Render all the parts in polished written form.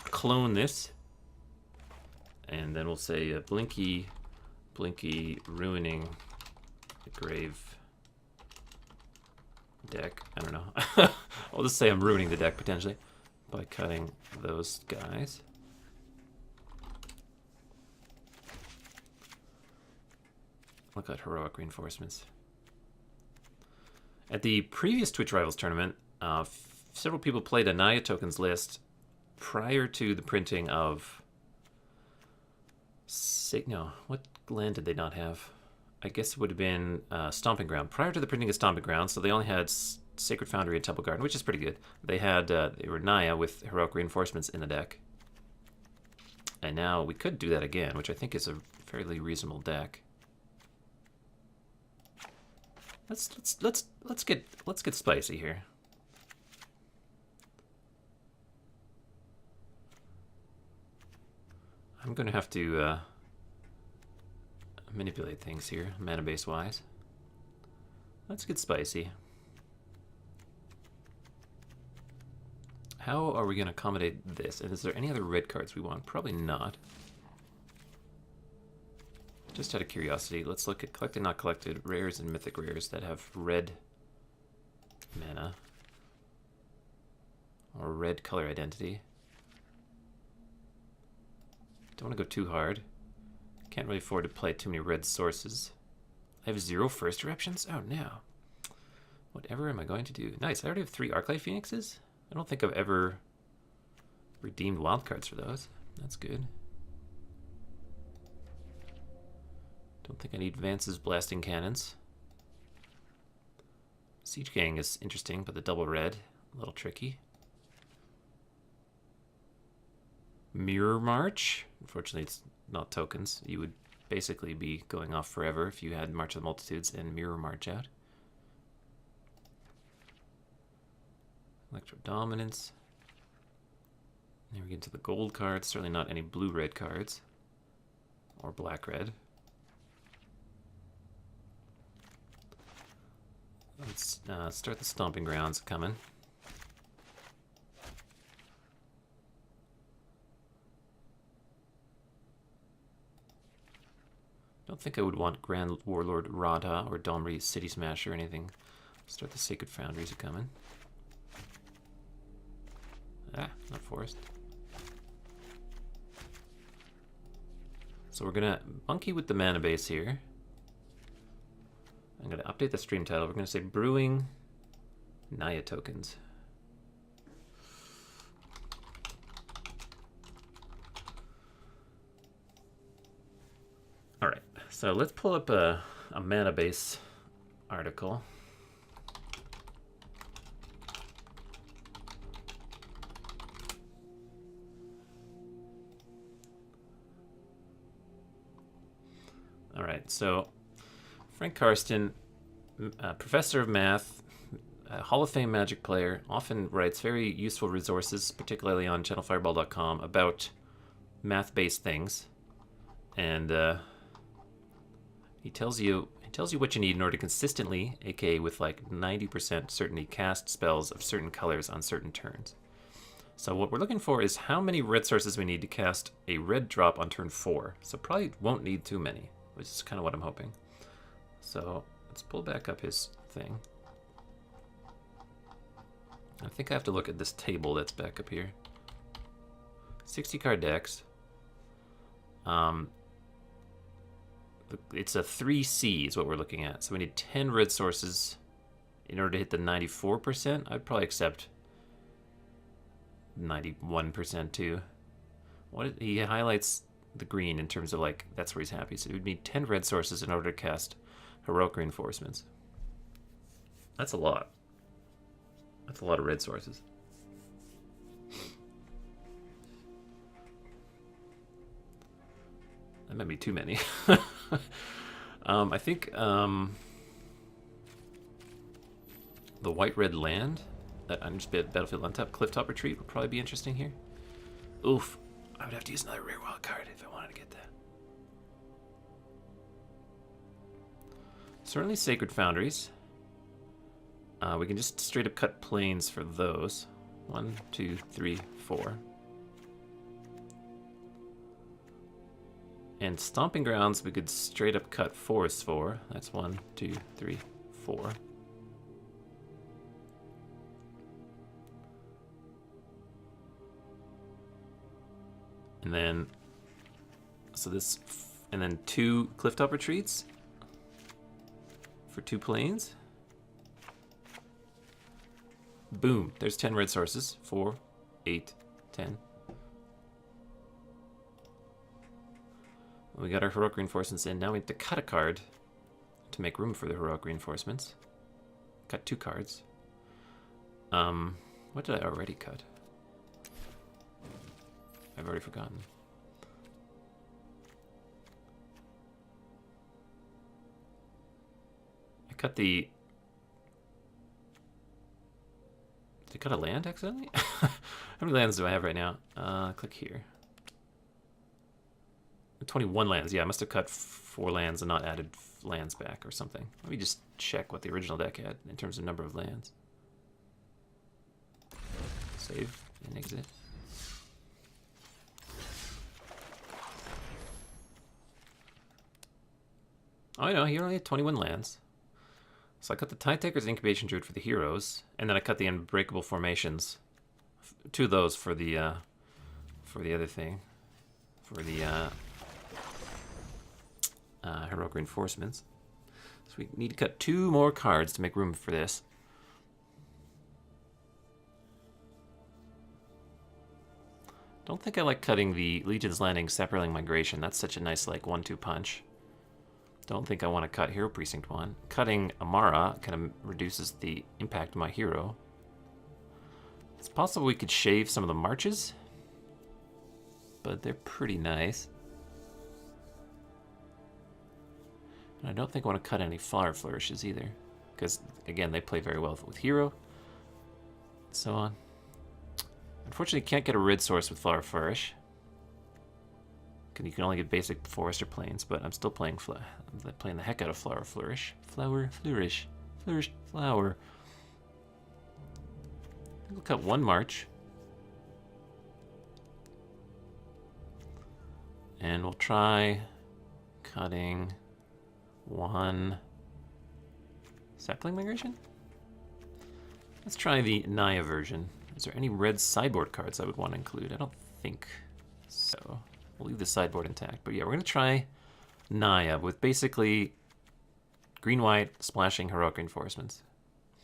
clone this, and then we'll say Blinky ruining the grave deck. I don't know. I'll just say I'm ruining the deck potentially by cutting those guys. Look at heroic reinforcements. At the previous Twitch Rivals tournament, several people played a Naya tokens list prior to the printing of... No, what land did they not have? I guess it would have been Stomping Ground. Prior to the printing of Stomping Ground, so they only had Sacred Foundry and Temple Garden, which is pretty good. They had they were Naya with heroic reinforcements in the deck. And now we could do that again, which I think is a fairly reasonable deck. Let's get spicy here. I'm gonna have to manipulate things here, mana base wise. Let's get spicy. How are we gonna accommodate this? And is there any other red cards we want? Probably not. Just out of curiosity, let's look at collected, not collected, rares and mythic rares that have red mana or red color identity. Don't want to go too hard. Can't really afford to play too many red sources. I have 0 first eruptions? Oh no. Whatever am I going to do? Nice, I already have 3 Arclight Phoenixes. I don't think I've ever redeemed wildcards for those. That's good. Don't think I need Vance's blasting cannons. Siege Gang is interesting, but the double red, a little tricky. Mirror March. Unfortunately, it's not tokens. You would basically be going off forever if you had March of the Multitudes and Mirror March out. Electro Dominance. Then we get to the gold cards. Certainly not any blue-red cards. Or black-red. Let's start the Stomping Grounds coming. Don't think I would want Grand Warlord Radha or Domri City Smash or anything. Start the Sacred Foundries coming. Ah, not forest. So we're gonna monkey with the mana base here. I'm gonna update the stream title. We're gonna say Brewing Naya Tokens. All right, so let's pull up a mana base article. All right, so Frank Karsten, professor of math, Hall of Fame Magic player, often writes very useful resources, particularly on channelfireball.com, about math-based things, and he tells you what you need in order to consistently, aka with like 90% certainty, cast spells of certain colors on certain turns. So what we're looking for is how many red sources we need to cast a red drop on turn 4. So probably won't need too many, which is kind of what I'm hoping. So let's pull back up his thing. I think I have to look at this table that's back up here. 60 card decks. It's a 3C is what we're looking at. So we need 10 red sources in order to hit the 94%. I'd probably accept 91% too. He highlights the green in terms of like, that's where he's happy. So we'd need 10 red sources in order to cast heroic reinforcements. That's a lot. That's a lot of red sources. That might be too many. I think the white-red land, that undistributed battlefield untap clifftop retreat would probably be interesting here. Oof. I would have to use another rare wild card if I wanted to get that. Certainly Sacred Foundries. We can just straight up cut planes for those. 1, 2, 3, 4. And Stomping Grounds, we could straight up cut Forest for. That's 1, 2, 3, 4. And then, so this, and then 2 Clifftop Retreats for 2 planes. Boom, there's 10 red sources. 4, 8, 10. We got our heroic reinforcements in. Now we have to cut a card to make room for the heroic reinforcements. Cut 2 cards. What did I already cut? I've already forgotten. I cut the... Did I cut a land accidentally? How many lands do I have right now? Click here. 21 lands. Yeah, I must have cut 4 lands and not added lands back or something. Let me just check what the original deck had in terms of number of lands. Save and exit. Oh, I know, he only had 21 lands. So I cut the Tide Taker's Incubation Druid for the heroes, and then I cut the Unbreakable Formations. 2 of those for the other thing. For the heroic reinforcements. So we need to cut 2 more cards to make room for this. Don't think I like cutting the Legion's Landing Sapperling Migration. That's such a nice like 1-2 punch. Don't think I want to cut Hero Precinct 1. Cutting Amara kind of reduces the impact of my hero. It's possible we could shave some of the marches, but they're pretty nice. And I don't think I want to cut any Flower Flourishes either, because again, they play very well with hero, and so on. Unfortunately, can't get a red source with Flower Flourish. You can only get basic forest or plains, but I'm still playing the heck out of Flower Flourish. Flower Flourish. Flourish Flower. We'll cut 1 march. And we'll try cutting 1 Sapling Migration? Let's try the Naya version. Is there any red sideboard cards I would want to include? I don't think so. We'll leave the sideboard intact. But yeah, we're going to try Naya with basically green-white splashing heroic reinforcements.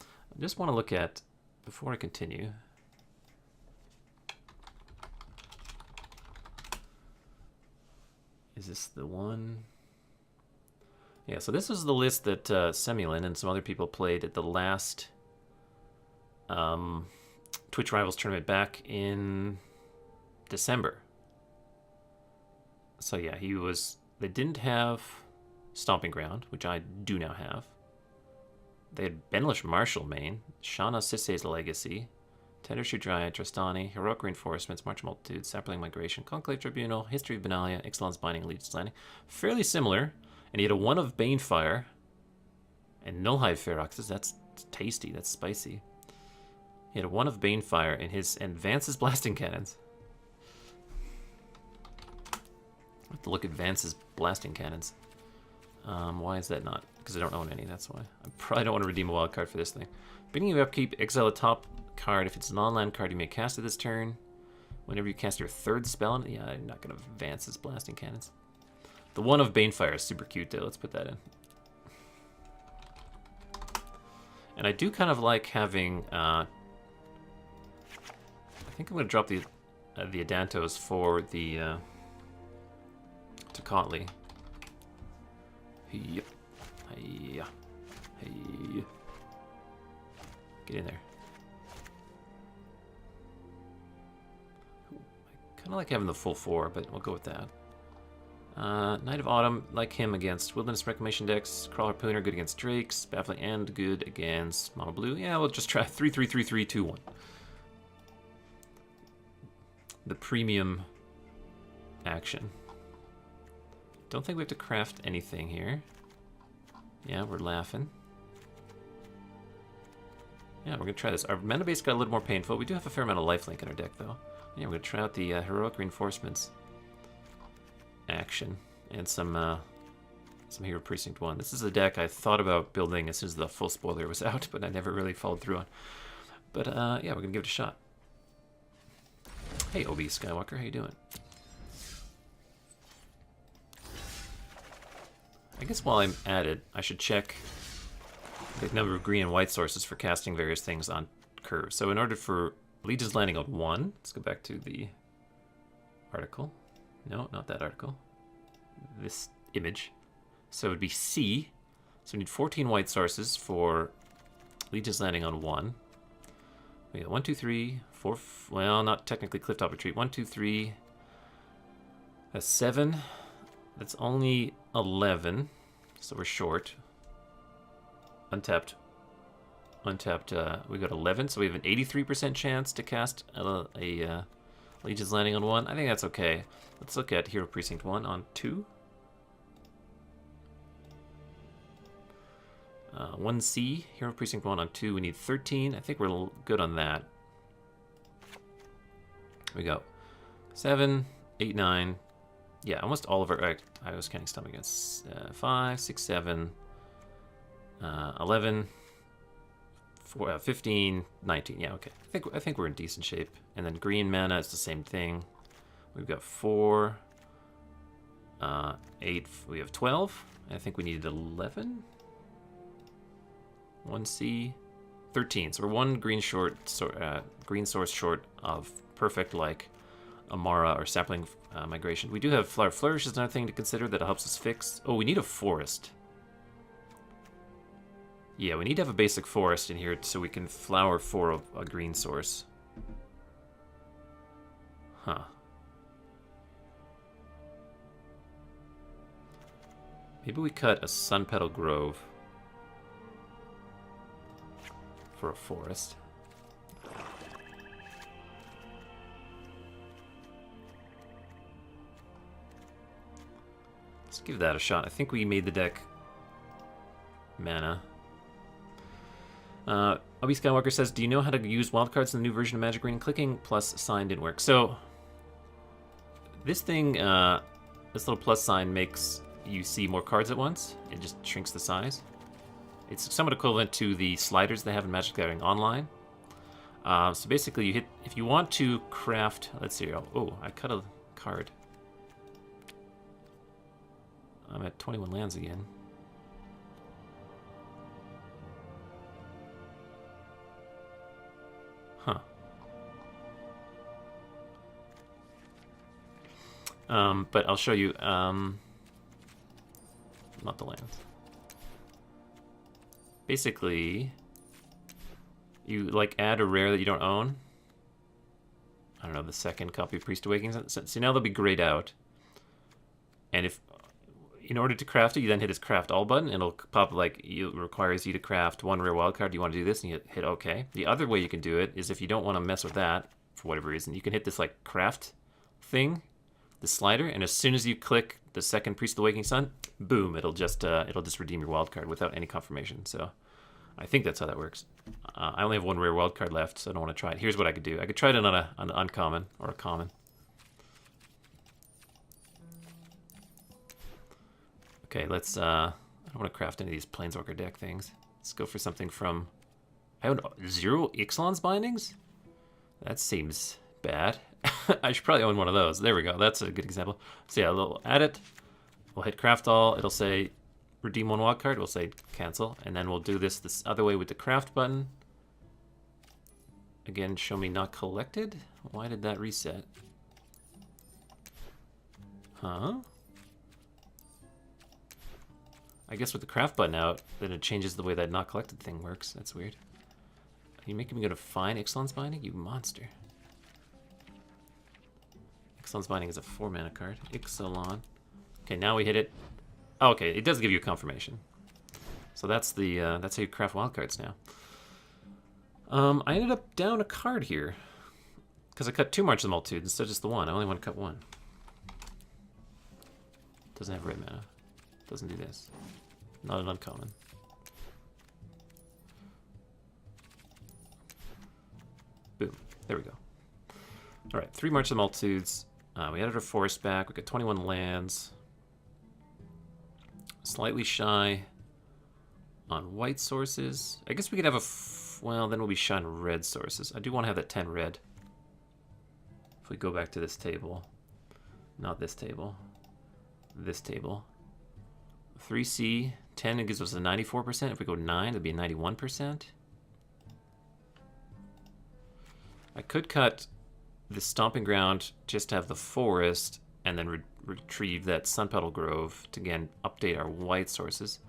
I just want to look at, before I continue, is this the one? Yeah, so this was the list that Semulin and some other people played at the last Twitch Rivals tournament back in December. So yeah, they didn't have Stomping Ground, which I do now have. They had Benlish Marshall main, Shauna Sisse's Legacy, Tendershoe Dryad, Tristani, Heroic Reinforcements, March Multitude, Sapling Migration, Conclave Tribunal, History of Benalia, Excellence Binding, Legion's Landing. Fairly similar, and he had a 1 of Banefire and Nullhive Feroxes. That's tasty, that's spicy. He had a 1 of Banefire in his Vance's Blasting Cannons. I have to look at Vance's Blasting Cannons. Why is that not? Because I don't own any, that's why. I probably don't want to redeem a wild card for this thing. Beginning of upkeep, exile a top card. If it's a non-land card, you may cast it this turn. Whenever you cast your 3rd spell, yeah, I'm not going to Vance's Blasting Cannons. The 1 of Banefire is super cute, though. Let's put that in. And I do kind of like having... I think I'm going to drop the Adantos for the... Tocatli. Hey, hey, hey. Get in there. I kind of like having the full 4, but we'll go with that. Knight of Autumn, like him against Wilderness Reclamation decks. Crawler Pooner, good against Drakes. Baffling End, good against Mono Blue. Yeah, we'll just try 3-3-3-3-2-1. The premium action. Don't think we have to craft anything here. Yeah, we're laughing. Yeah, we're going to try this. Our mana base got a little more painful. We do have a fair amount of lifelink in our deck, though. Yeah, we're going to try out the Heroic Reinforcements action. and some Hero Precinct 1. This is a deck I thought about building as soon as the full spoiler was out, but I never really followed through on. But yeah, we're gonna give it a shot. Hey, OB Skywalker, how you doing? I guess while I'm at it, I should check the number of green and white sources for casting various things on curves. So in order for Legion's Landing on 1, let's go back to the article. No, not that article. This image. So it would be C. So we need 14 white sources for Legion's Landing on 1. We got 1, 2, 3, 4. Well, not technically Clifftop Retreat. 1, 2, 3. That's 7. That's only 11. So we're short. Untapped. We got 11. So we have an 83% chance to cast a Legion's Landing on 1. I think that's okay. Let's look at Hero Precinct 1 on 2. 1C, Hero Precinct 1 on 2, we need 13. I think we're good on that. We go 7, 8, 9. Yeah, almost all of our... I was counting stomach against 5, 6, 7, 11, 4, 15, 19. Yeah, okay. I think we're in decent shape. And then green mana is the same thing. We've got 4, 8. We have 12. I think we needed 11. 1C, 13. So we're one green green source short of perfect, like Amara or Sapling Migration. We do have Flower Flourish is another thing to consider that helps us fix. Oh, we need a forest. Yeah, we need to have a basic forest in here so we can flower for a green source. Huh. Maybe we cut a Sun Petal Grove for a forest. Let's give that a shot. I think we made the deck mana. Obi Skywalker says, do you know how to use wildcards in the new version of Magic Green? Clicking plus sign didn't work. So this thing, this little plus sign makes you see more cards at once. It just shrinks the size. It's somewhat equivalent to the sliders they have in Magic the Gathering Online. So basically, you hit if you want to craft. Let's see. Oh, I cut a card. I'm at 21 lands again. Huh. But I'll show you. Not the lands. Basically, you like add a rare that you don't own. I don't know, the second copy of Priest Awakening. So now they'll be grayed out. And if, in order to craft it, you then hit his craft all button, and it'll pop like, it requires you to craft one rare wildcard. Do you want to do this? And you hit OK. The other way you can do it is if you don't want to mess with that, for whatever reason, you can hit this like craft thing, the slider, and as soon as you click the second Priest of the Waking Sun, boom, it'll just redeem your wildcard without any confirmation. So I think that's how that works. I only have one rare wildcard left, so I don't want to try it. Here's what I could do. I could try it on an uncommon or a common. Okay, let's, I don't want to craft any of these Planeswalker deck things. Let's go for something from, I own 0 Ixalan's Bindings? That seems bad. I should probably own one of those. There we go, that's a good example. So yeah, we'll add it. We'll hit craft all, it'll say redeem one wild card, we'll say cancel, and then we'll do this other way with the craft button. Again, show me not collected? Why did that reset? Huh? I guess with the craft button out, then it changes the way that not collected thing works. That's weird. Are you making me go to find Ixalan's Binding? You monster. Ixalan's Binding is a 4-mana card. Ixalan. Okay, now we hit it. Oh, okay, it does give you a confirmation. So that's the that's how you craft wildcards now. I ended up down a card here because I cut 2 March of the Multitude instead of just the one. I only want to cut 1. Doesn't have red mana. Doesn't do this. Not an uncommon. Boom. There we go. All right, 3 March of the Multitudes. We added our forest back. We got 21 lands. slightly shy on white sources. I guess we could have well, then we'll be shy on red sources. I do want to have that 10 red. If we go back to this table, not this table, this table. 3C, 10, it gives us a 94%. If we go 9, it'd be a 91%. I could cut the Stomping Ground, just have the forest, and then retrieve that Sun Petal Grove to, again, update our white sources.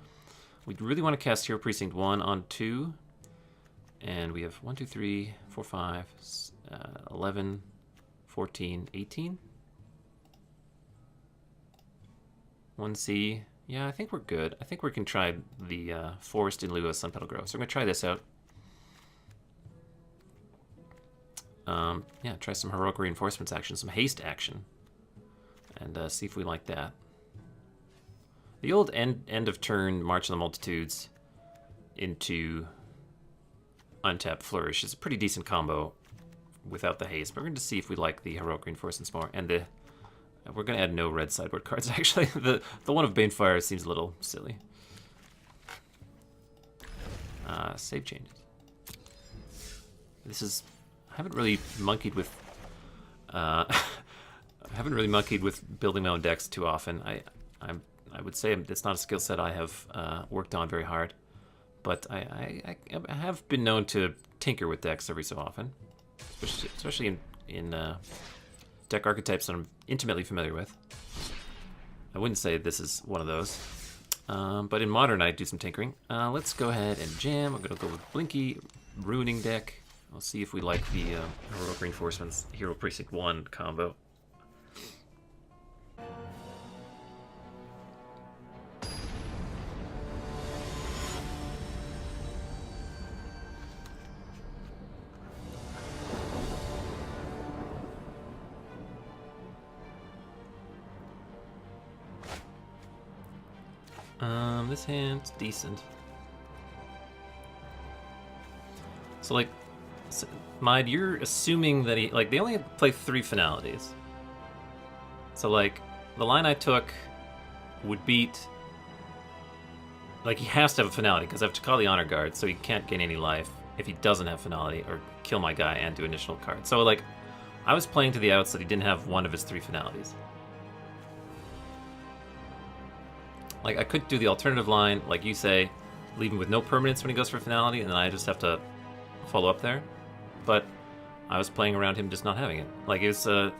We really want to cast Hero Precinct 1 on 2. And we have 1, 2, 3, 4, 5, 11, 14, 18. 1C. Yeah, I think we're good. I think we can try the forest in lieu of Sun Petal Grove. So we're going to try this out. Yeah, try some Heroic Reinforcements action, some haste action. And see if we like that. The old end of turn March of the Multitudes into Untap Flourish is a pretty decent combo without the haste. But we're going to see if we like the Heroic Reinforcements more. And we're going to add no red sideboard cards, actually. The one of Banefire seems a little silly. Save changes. This is... I haven't really monkeyed with... building my own decks too often. I would say it's not a skill set I have worked on very hard. But I have been known to tinker with decks every so often. Especially in deck archetypes that I'm intimately familiar with. I wouldn't say this is one of those. But in Modern, I do some tinkering. Let's go ahead and jam. I'm going to go with Blinky, Ruining deck. I'll see if we like the Heroic Reinforcements Hero Precinct 1 combo. This hand's decent. So, like, Mide, you're assuming that they only play 3 finalities. So, like, the line I took would beat... Like, he has to have a finality, because I have to call the Honor Guard, so he can't gain any life if he doesn't have finality, or kill my guy and do additional card. So, like, I was playing to the outs that he didn't have one of his 3 finalities. Like, I could do the alternative line, like you say, leave him with no permanence when he goes for finality, and then I just have to follow up there. But I was playing around him just not having it. Like, it's 2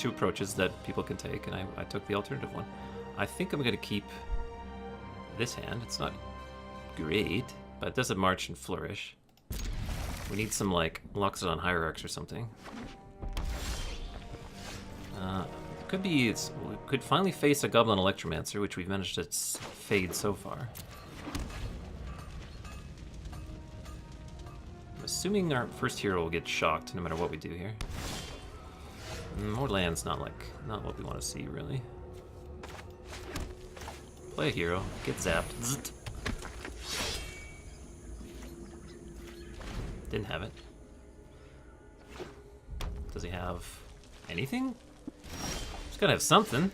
approaches that people can take, and I took the alternative one. I think I'm going to keep this hand. It's not great, but it does have March and Flourish. We need some, like, Loxodon Hierarchs or something. Could be, we could finally face a Goblin Electromancer, which we've managed to fade so far. I'm assuming our first hero will get shocked no matter what we do here. More land's not what we want to see, really. Play a hero, get zapped. Zzzt. Didn't have it. Does he have anything? Gotta have something.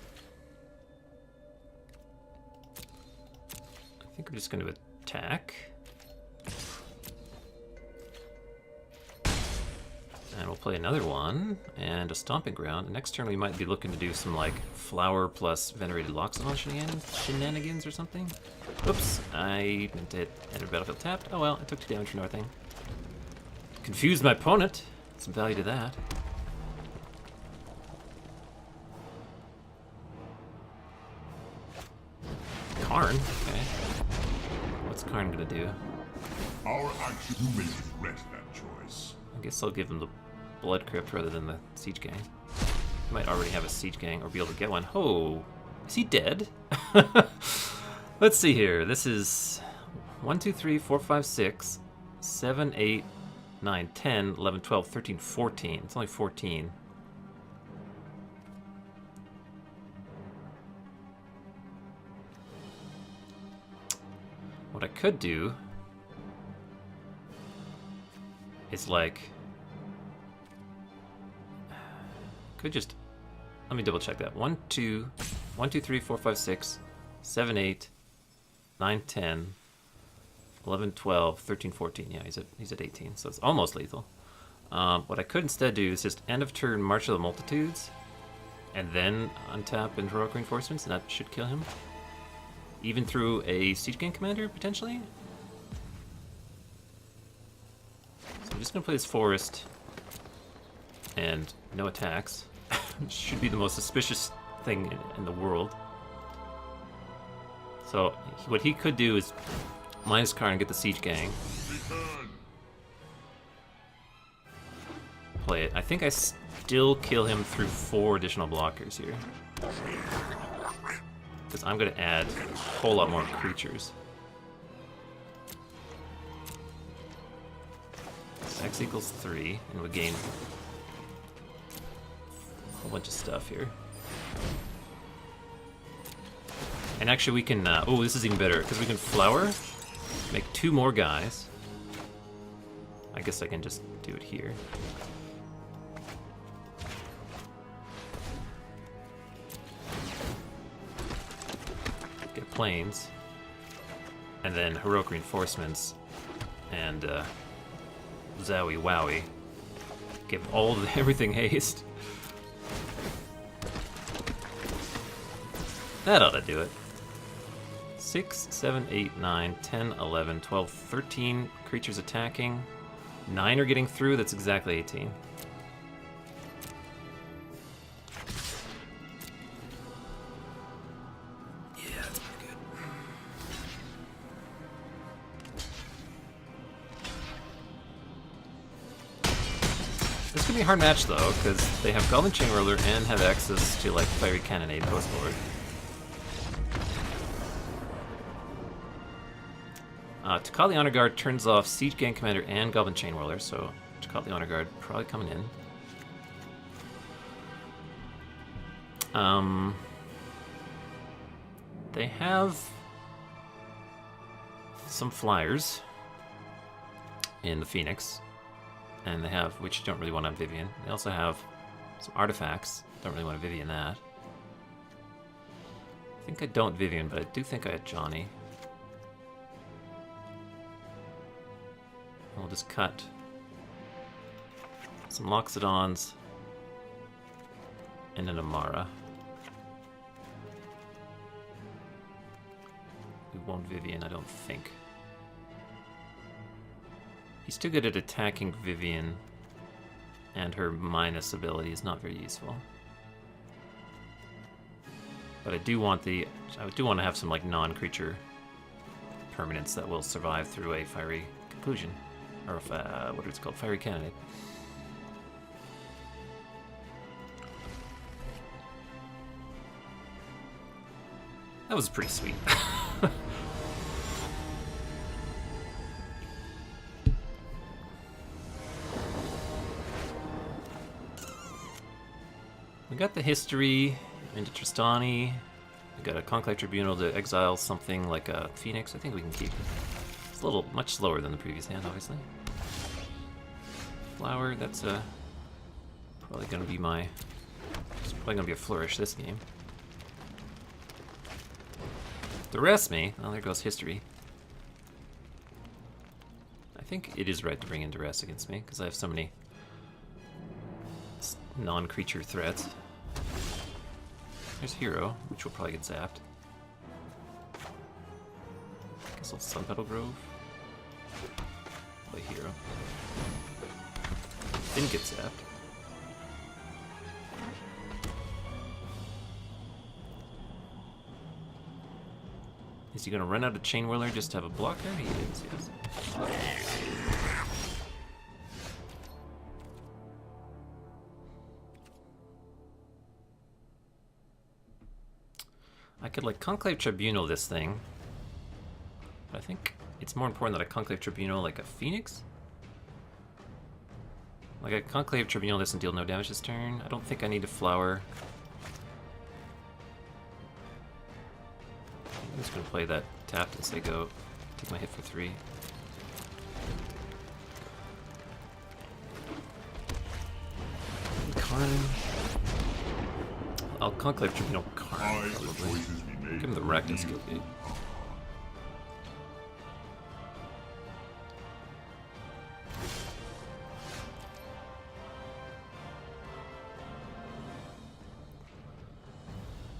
I think I'm just going to attack. And we'll play another one, and a Stomping Ground. Next turn we might be looking to do some, like, Flower plus Venerated Loxodon shenanigans or something. Oops, I meant to enter battlefield tapped. Oh well, I took 2 damage for nothing. Confused my opponent. Some value to that. Karn? Okay. What's Karn gonna do? Our action, you may regret that choice. I guess I'll give him the Blood Crypt rather than the Siege Gang. He might already have a Siege Gang or be able to get one. Oh, is he dead? Let's see here. This is 1, 2, 3, 4, 5, 6, 7, 8, 9, 10, 11, 12, 13, 14. It's only 14. What I could do is, like, could just, let me double check that. 1, 2, 3, 4, 5, 6, 7, 8, 9, 10, 11, 12, 13, 14. Yeah, he's at 18, so it's almost lethal. What I could instead do is just end of turn March of the Multitudes, and then untap and Heroic Reinforcements, and that should kill him. Even through a Siege Gang Commander, potentially? So I'm just going to play this Forest, and no attacks. Should be the most suspicious thing in the world. So what he could do is minus card and get the Siege Gang. Play it. I think I still kill him through 4 additional blockers here. Because I'm going to add a whole lot more creatures. X equals 3, and we gain a whole bunch of stuff here. And actually we can, oh, this is even better, because we can flower, make 2 more guys. I guess I can just do it here. Get planes, and then Heroic Reinforcements, and Zowie Wowie. Give everything haste. That ought to do it. 6, 7, 8, 9, 10, 11, 12, 13 creatures attacking. 9 are getting through, that's exactly 18. Yeah, that's pretty good. This could be a hard match though, because they have Goblin Chain Whirler and have access to like Fiery Cannonade post board. Takali Honor Guard turns off Siege Gang Commander and Goblin Chain Whirler, so Takali Honor Guard probably coming in. They have some flyers in the Phoenix, and they have, which you don't really want on Vivian. They also have some artifacts. Don't really want to Vivian that. I think I don't Vivian, but I do think I had Johnny. We'll just cut some Loxodons and an Amara. We won't Vivian, I don't think. He's too good at attacking Vivian, and her minus ability is not very useful. But I do want to have some like non-creature permanents that will survive through a Fiery Conclusion. Or what it's called, Fiery Cannonade. That was pretty sweet. We got the history into Tristani. We got a Conclave Tribunal to exile something like a Phoenix. I think we can keep. It's a little much slower than the previous hand, obviously. Flower, that's probably gonna be my. It's probably gonna be a flourish this game. Duress me. Oh, there goes history. I think it is right to bring in Duress against me because I have so many non-creature threats. There's Hero, which will probably get zapped. Guess I'll Sun Petal Grove. Play Hero. Didn't get zapped. Is he gonna run out of Chain Whirler just to have a blocker? He is, yes. I could like Conclave Tribunal this thing. But I think it's more important that I Conclave Tribunal like a Phoenix. Like a Conclave Tribunal this and deal no damage this turn. I don't think I need to flower. I'm just gonna play that tapped and say go. Take my hit for 3. Karn. I'll Conclave Tribunal Karn, probably. Give him the Wreck and Skill Gate.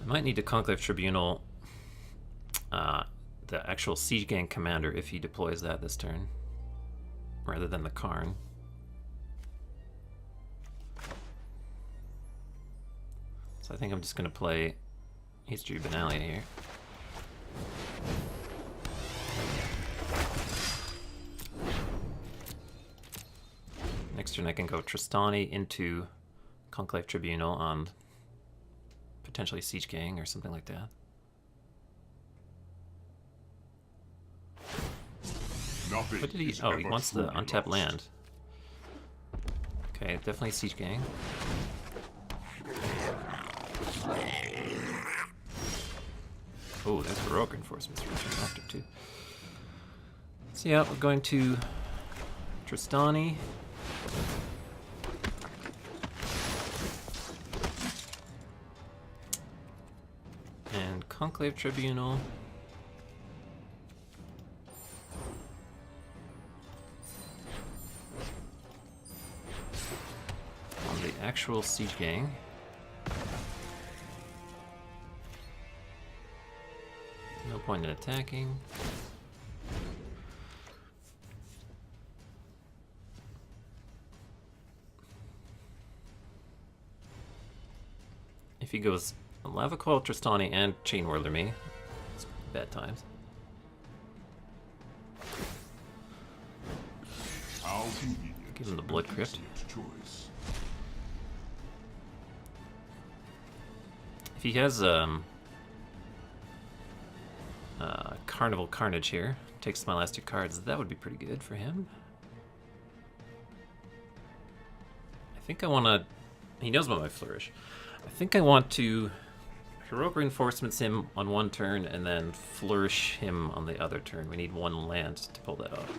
I might need to Conclave Tribunal the actual Siege Gang commander if he deploys that this turn, rather than the Karn. So I think I'm just going to play History Benalia here. Next turn I can go Tristani into Conclave Tribunal on potentially Siege Gang or something like that. Nothing What did he? is Oh, he ever wants the truly untapped lost. land. Okay, definitely Siege Gang. Oh, there's heroic reinforcements for turn after too. So yeah, we're going to Tristani. And Conclave Tribunal. On the actual Siege Gang. No point in attacking. If he goes Lava Coil, Tristani, and Chain Whirler me, it's bad times. How convenient. Give him the Blood Crypt. Choice. If he has Carnival Carnage here, takes my last 2 cards, that would be pretty good for him. I think I want to... He knows about my Flourish. I think I want to Heroic Reinforcements him on 1 turn and then Flourish him on the other turn. We need 1 land to pull that off.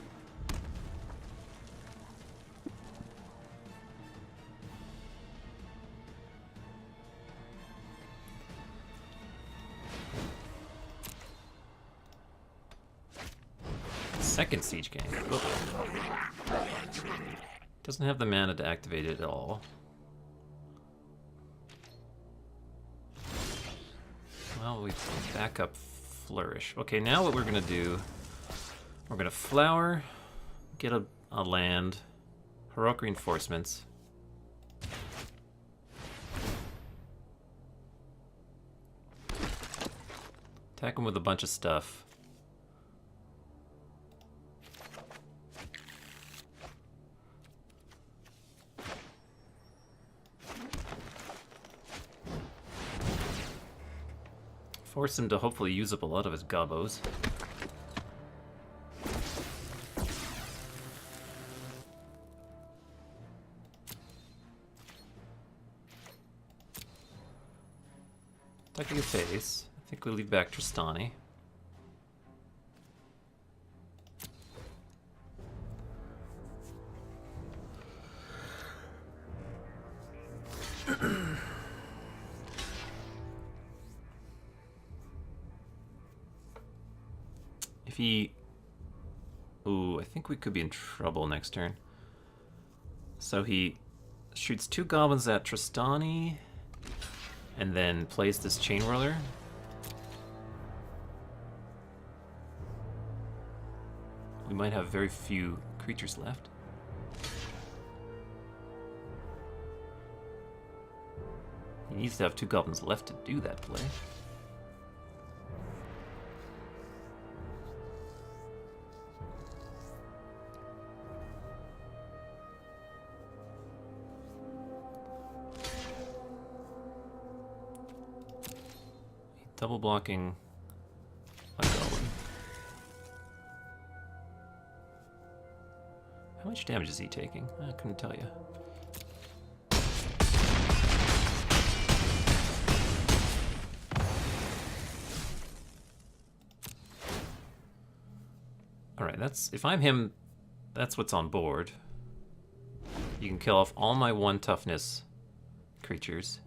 Second Siege Gang. Oh. Doesn't have the mana to activate it at all. Well, we back up Flourish. Okay, now what we're gonna do, we're gonna Flower, get a land, Heroic Reinforcements. Attack him with a bunch of stuff. Force him to hopefully use up a lot of his gobos. Attacking a face. I think we leave back Tristani. If he... Ooh, I think we could be in trouble next turn. So he shoots 2 goblins at Tristani, and then plays this Chain Whirler. We might have very few creatures left. He needs to have 2 goblins left to do that play. Double blocking a goblin. How much damage is he taking? I couldn't tell you. Alright, that's... If I'm him, that's what's on board. You can kill off all my 1 toughness creatures.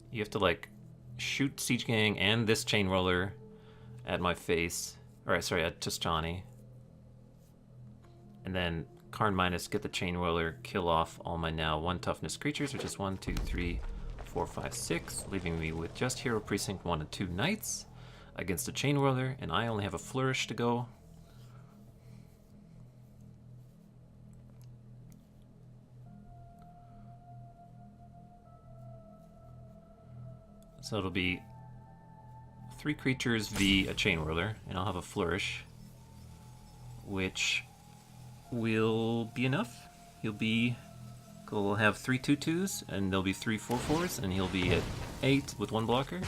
You have to, like, shoot Siege Gang and this Chain Roller at my face. Alright, sorry, at Tristani. And then Karn minus, get the Chain Roller, kill off all my now 1 toughness creatures, which is 1, 2, 3, 4, 5, 6, leaving me with just Hero Precinct 1 and 2 Knights against a Chain Whirler, and I only have a Flourish to go. So it'll be 3 creatures v a Chain Whirler, and I'll have a Flourish, which will be enough. We'll have 3 2/2s, and there'll be 3 4/4s, and he'll be at 8 with 1 blocker.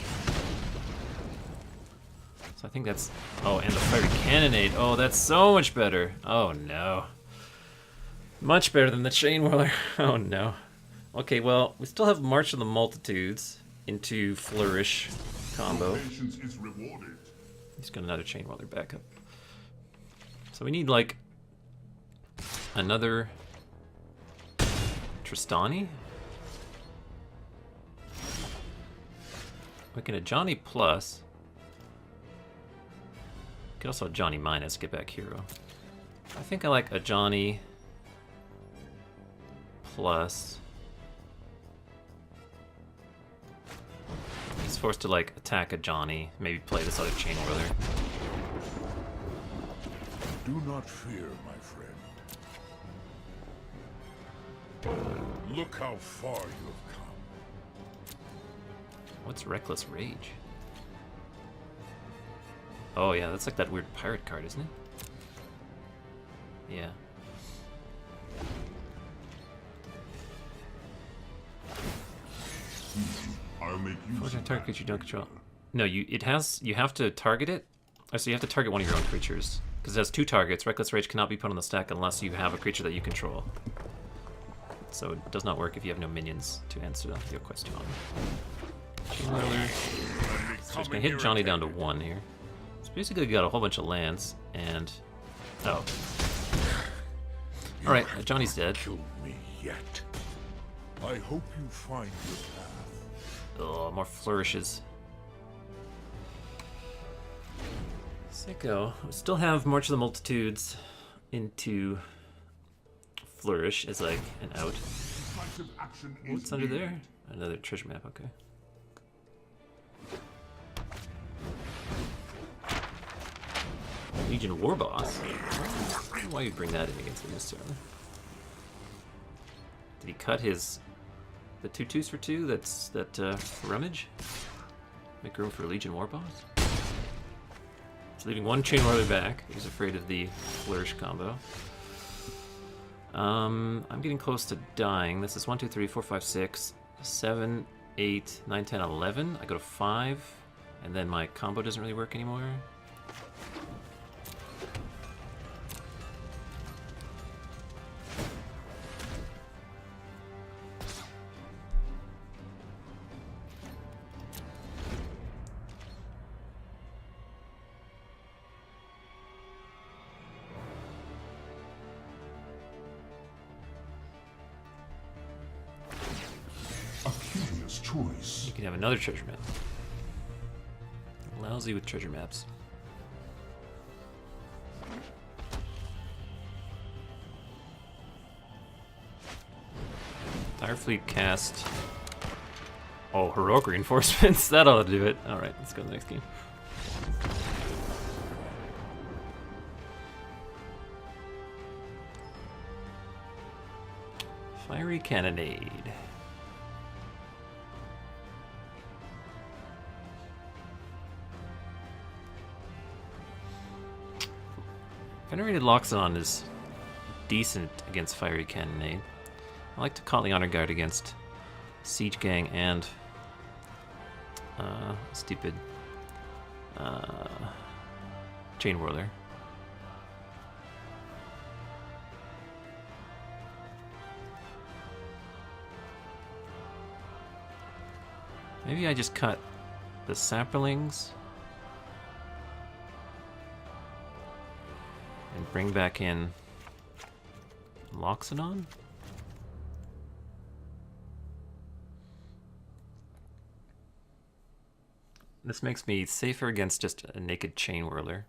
So I think that's... Oh, and the Fiery Cannonade. Oh, that's so much better. Oh, no. Much better than the Chain Whirler. Oh, no. Okay, well, we still have March of the Multitudes into Flourish combo. Patience is rewarded. He's got another Chain Whirler backup. So we need, like, another Tristani? We can a Johnny plus. We could also a Johnny minus, get back hero. I think I like a Johnny plus. He's forced to like attack a Johnny, maybe play this other Chain Whirler. Do not fear, my friend. Look how far you have come. What's Reckless Rage? Oh yeah, that's like that weird pirate card, isn't it? Yeah. I'll make use Fortune of target that you don't later. control. No, you have to target it. Oh, so you have to target one of your own creatures. Because it has 2 targets. Reckless Rage cannot be put on the stack unless you have a creature that you control. So it does not work if you have no minions to answer your question on. Chain Whirler. So he's gonna hit Johnny down to 1 here. So basically got a whole bunch of lands and... Oh. Alright, Johnny's dead. Killed me yet. I hope you find your path. Oh, more flourishes. Sicko. We still have March of the Multitudes into Flourish as like an out. Decisive action is What's under needed. there? Another treasure map, okay. Legion Warboss. Why you bring that in against him necessarily? Did he cut the 2/2s for 2? That's that rummage. Make room for Legion Warboss. It's leaving 1 Chain Whirler back. He's afraid of the Flourish combo. I'm getting close to dying. This is 1, 2, 3, 4, 5, 6, 7, 8, 9, 10, 11. I go to 5, and then my combo doesn't really work anymore. A curious choice. You can have another treasure map. Lousy with treasure maps. Direfleet cast. Oh, heroic reinforcements. That ought to do it. Alright, let's go to the next game. Fiery Cannonade. Venerated Loxodon is decent against Fiery Cannonade. I like to call the Honor Guard against Siege Gang and stupid Chain Whirler. Maybe I just cut the Saplings and bring back in Loxodon? This makes me safer against just a naked Chain Whirler.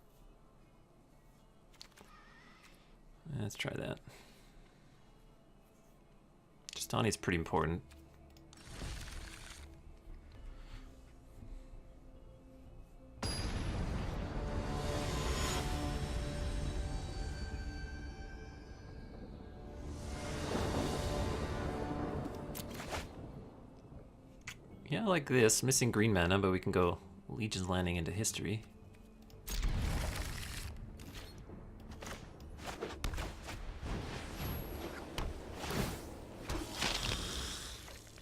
Let's try that. Justani's pretty important. I like this. Missing green mana, but we can go Legion's Landing into history.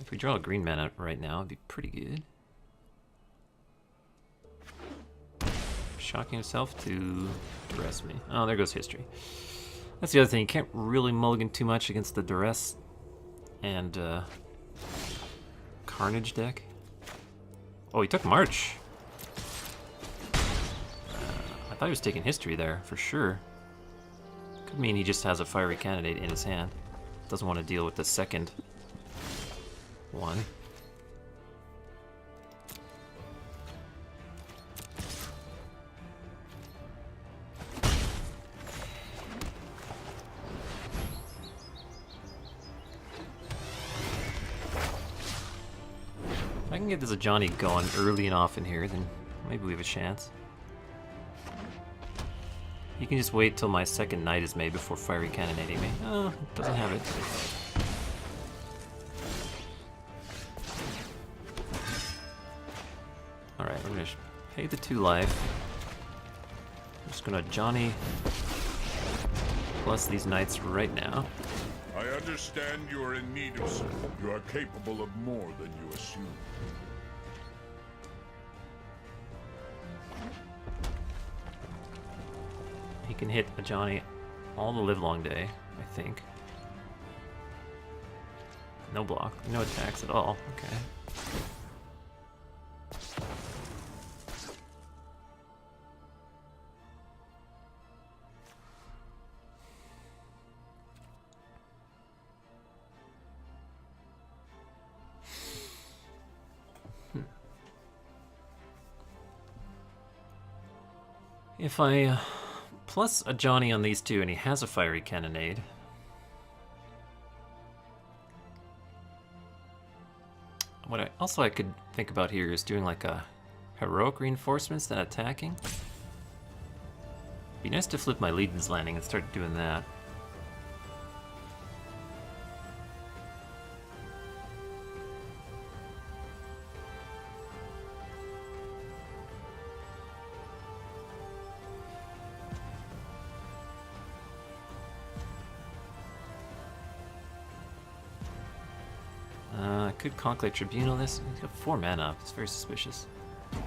If we draw a green mana right now, it'd be pretty good. Shocking himself to duress me. Oh, there goes history. That's the other thing. You can't really mulligan too much against the duress and Carnage deck. Oh, he took March. I thought he was taking history there, for sure. Could mean he just has a fiery candidate in his hand. Doesn't want to deal with the second one. If I can get this Johnny going early and often here, then maybe we have a chance. You can just wait till my second knight is made before fiery cannonading me. Oh, it doesn't have it. Alright, we're gonna pay the 2 life. I'm just gonna Johnny plus these knights right now. I understand you are in need of support. You are capable of more than you assume. He can hit a Johnny all the livelong day, I think. No block, no attacks at all. Okay. If I plus a Johnny on these two and he has a fiery cannonade, what I could think about here is doing like a heroic reinforcements than attacking. Be nice to flip my Legion's Landing and start doing that. I could Conclave Tribunal this. He's got 4 mana. It's very suspicious. I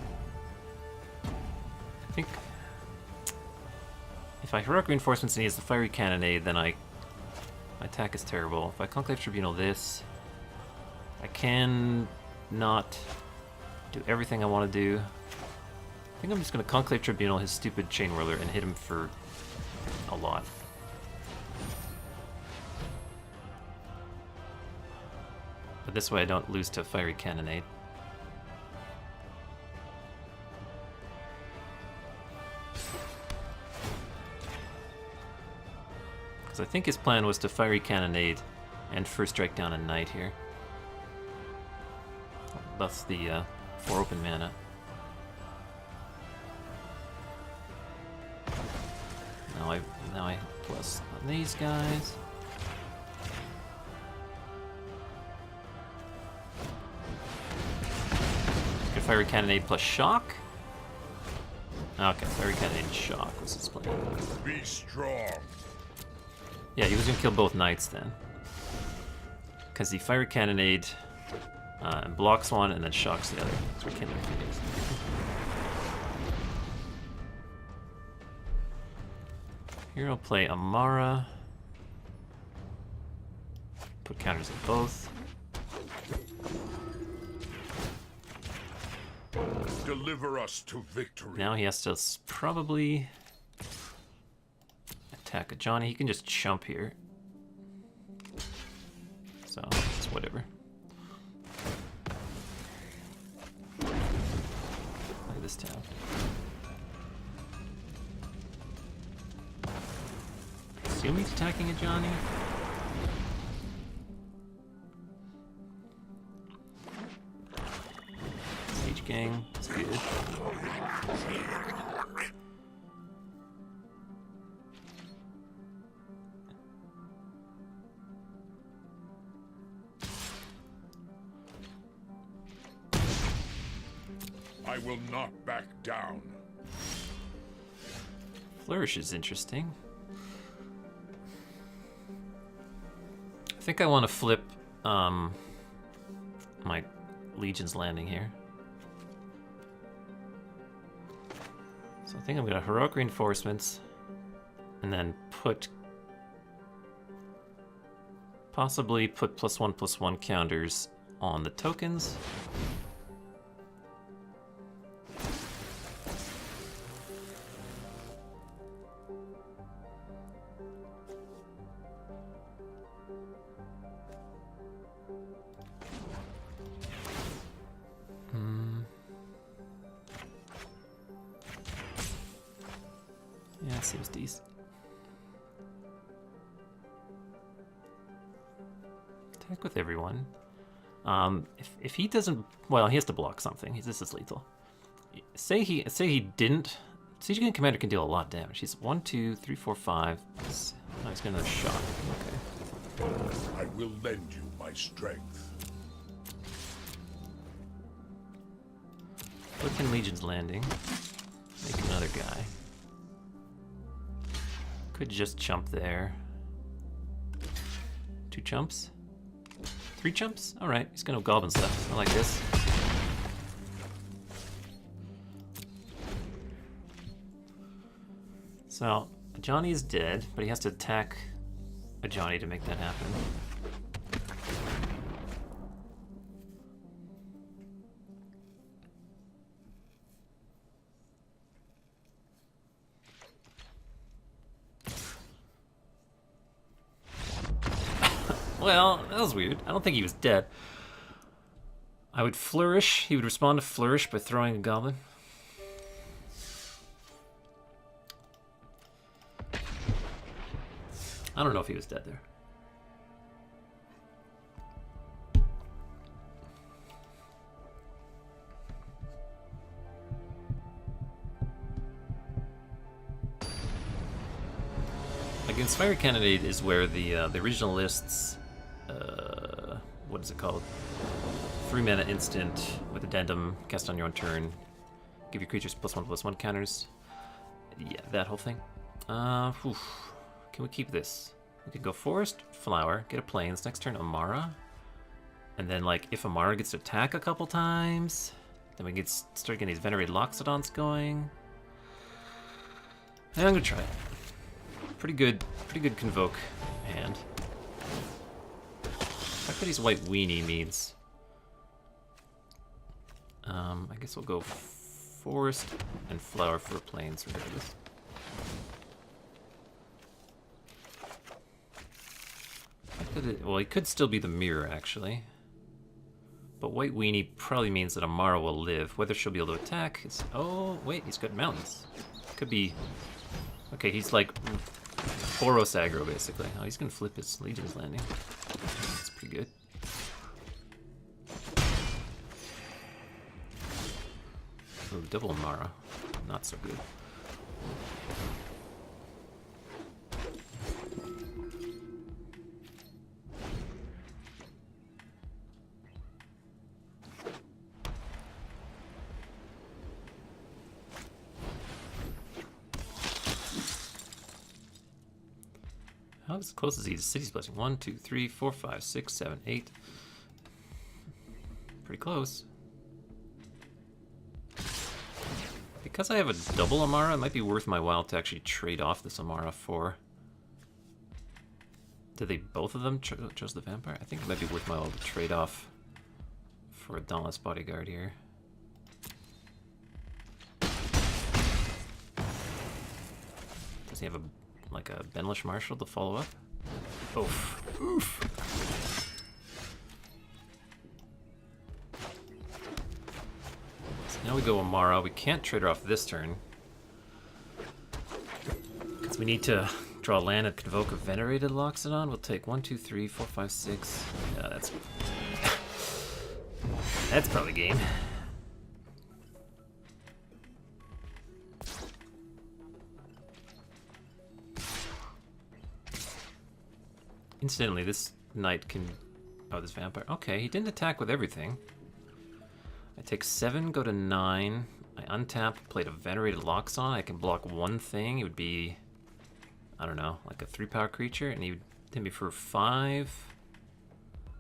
think if I Heroic Reinforcements and he has the Fiery Cannonade, then my attack is terrible. If I Conclave Tribunal this, I can not do everything I want to do. I think I'm just going to Conclave Tribunal his stupid Chain Whirler and hit him for a lot. But this way I don't lose to Fiery Cannonade. Because I think his plan was to Fiery Cannonade and first strike down a knight here. Thus the 4 open mana. Now I plus on these guys. Fiery Cannonade plus Shock? Okay, Fiery Cannonade and Shock was his plan. Be strong. Yeah, he was gonna kill both knights then. Because the Fiery Cannonade blocks one and then shocks the other. That's what Kindling is. Here I'll play Amara. Put counters in both. Deliver us to victory. Now he has to probably attack a Johnny. He can just chump here. So, it's whatever. Look at this town. Assume he's attacking a Johnny. Siege Gang, it's good. I will not back down. Flourish is interesting. I think I want to flip my Legion's Landing here. So I think I'm going to Heroic Reinforcements and then possibly put +1/+1 counters on the tokens. Yeah, it seems decent. Attack with everyone. If he doesn't, well, he has to block something. This is lethal. Say he didn't. Siege Gun Commander can deal a lot of damage. He's 1, 2, 3, 4, 5. Oh, he's got another shot. Okay. I will lend you my strength. Look in Legion's Landing. Make another guy. Could just chump there. 2 chumps? 3 chumps? Alright, he's gonna goblin stuff. I like this. So, Johnny is dead, but he has to attack a Johnny to make that happen. Well, that was weird. I don't think he was dead. I would flourish. He would respond to flourish by throwing a goblin. I don't know if he was dead there. Against Fire Candidate is where the original lists, what is it called? 3 mana instant with addendum, cast on your own turn, give your creatures +1/+1 counters. Yeah, that whole thing. Can we keep this? We could go Forest, Flower, get a Plains, next turn Amara. And then, like, if Amara gets to attack a couple times, then we can start getting these Venerated Loxodons going. And I'm gonna try it. Pretty good Convoke hand. I bet he's White Weenie means. I guess we'll go Forest and Flower for Plains regardless. Well, he could still be the Mirror, actually. But White Weenie probably means that Amara will live. Whether she'll be able to attack is... Oh, wait, he's got mountains. Could be... Okay, he's like Boros aggro, basically. Oh, he's gonna flip his Legion's Landing. That's pretty good. Ooh, double Amara. Not so good. How close is he to City's Blessing? 1, 2, 3, 4, 5, 6, 7, 8. Pretty close. Because I have a double Amara, it might be worth my while to actually trade off this Amara for... Did they both of them chose the Vampire? I think it might be worth my while to trade off for a Dauntless Bodyguard here. Does he have a like a Benlish Marshal to follow up? Oof. Oof. So now we go Amara. We can't trade her off this turn. Because we need to draw land and convoke a Venerated Loxodon. We'll take 1, 2, 3, 4, 5, 6. Yeah, that's... that's probably game. Incidentally, this knight can... Oh, this vampire. Okay, he didn't attack with everything. I take 7, go to 9. I untap, played a Venerated Loxodon. I can block one thing. It would be, I don't know, like a 3-power creature, and he would hit me for 5,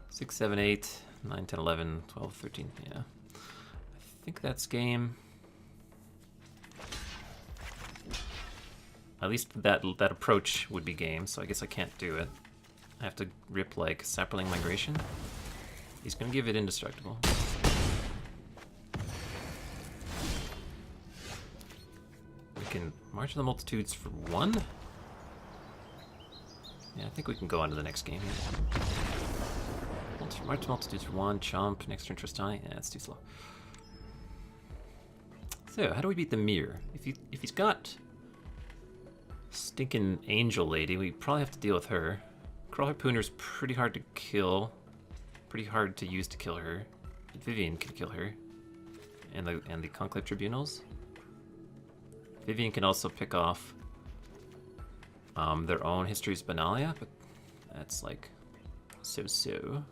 6, 7, 8, 9, 10, 11, 12, 13. Yeah. I think that's game. At least that approach would be game, so I guess I can't do it. I have to rip like Sapperling Migration. He's gonna give it indestructible. We can March of the Multitudes for 1. Yeah, I think we can go on to the next game here. March of the Multitudes for 1, chump, next turn Tristani. Yeah, it's too slow. So, how do we beat the mirror? If he's got stinking Angel Lady, we probably have to deal with her. Crawl Harpooner's pretty hard to kill. Pretty hard to use to kill her. Vivian can kill her. And the Conclave Tribunals. Vivian can also pick off their own History's Benalia, but that's like so-so.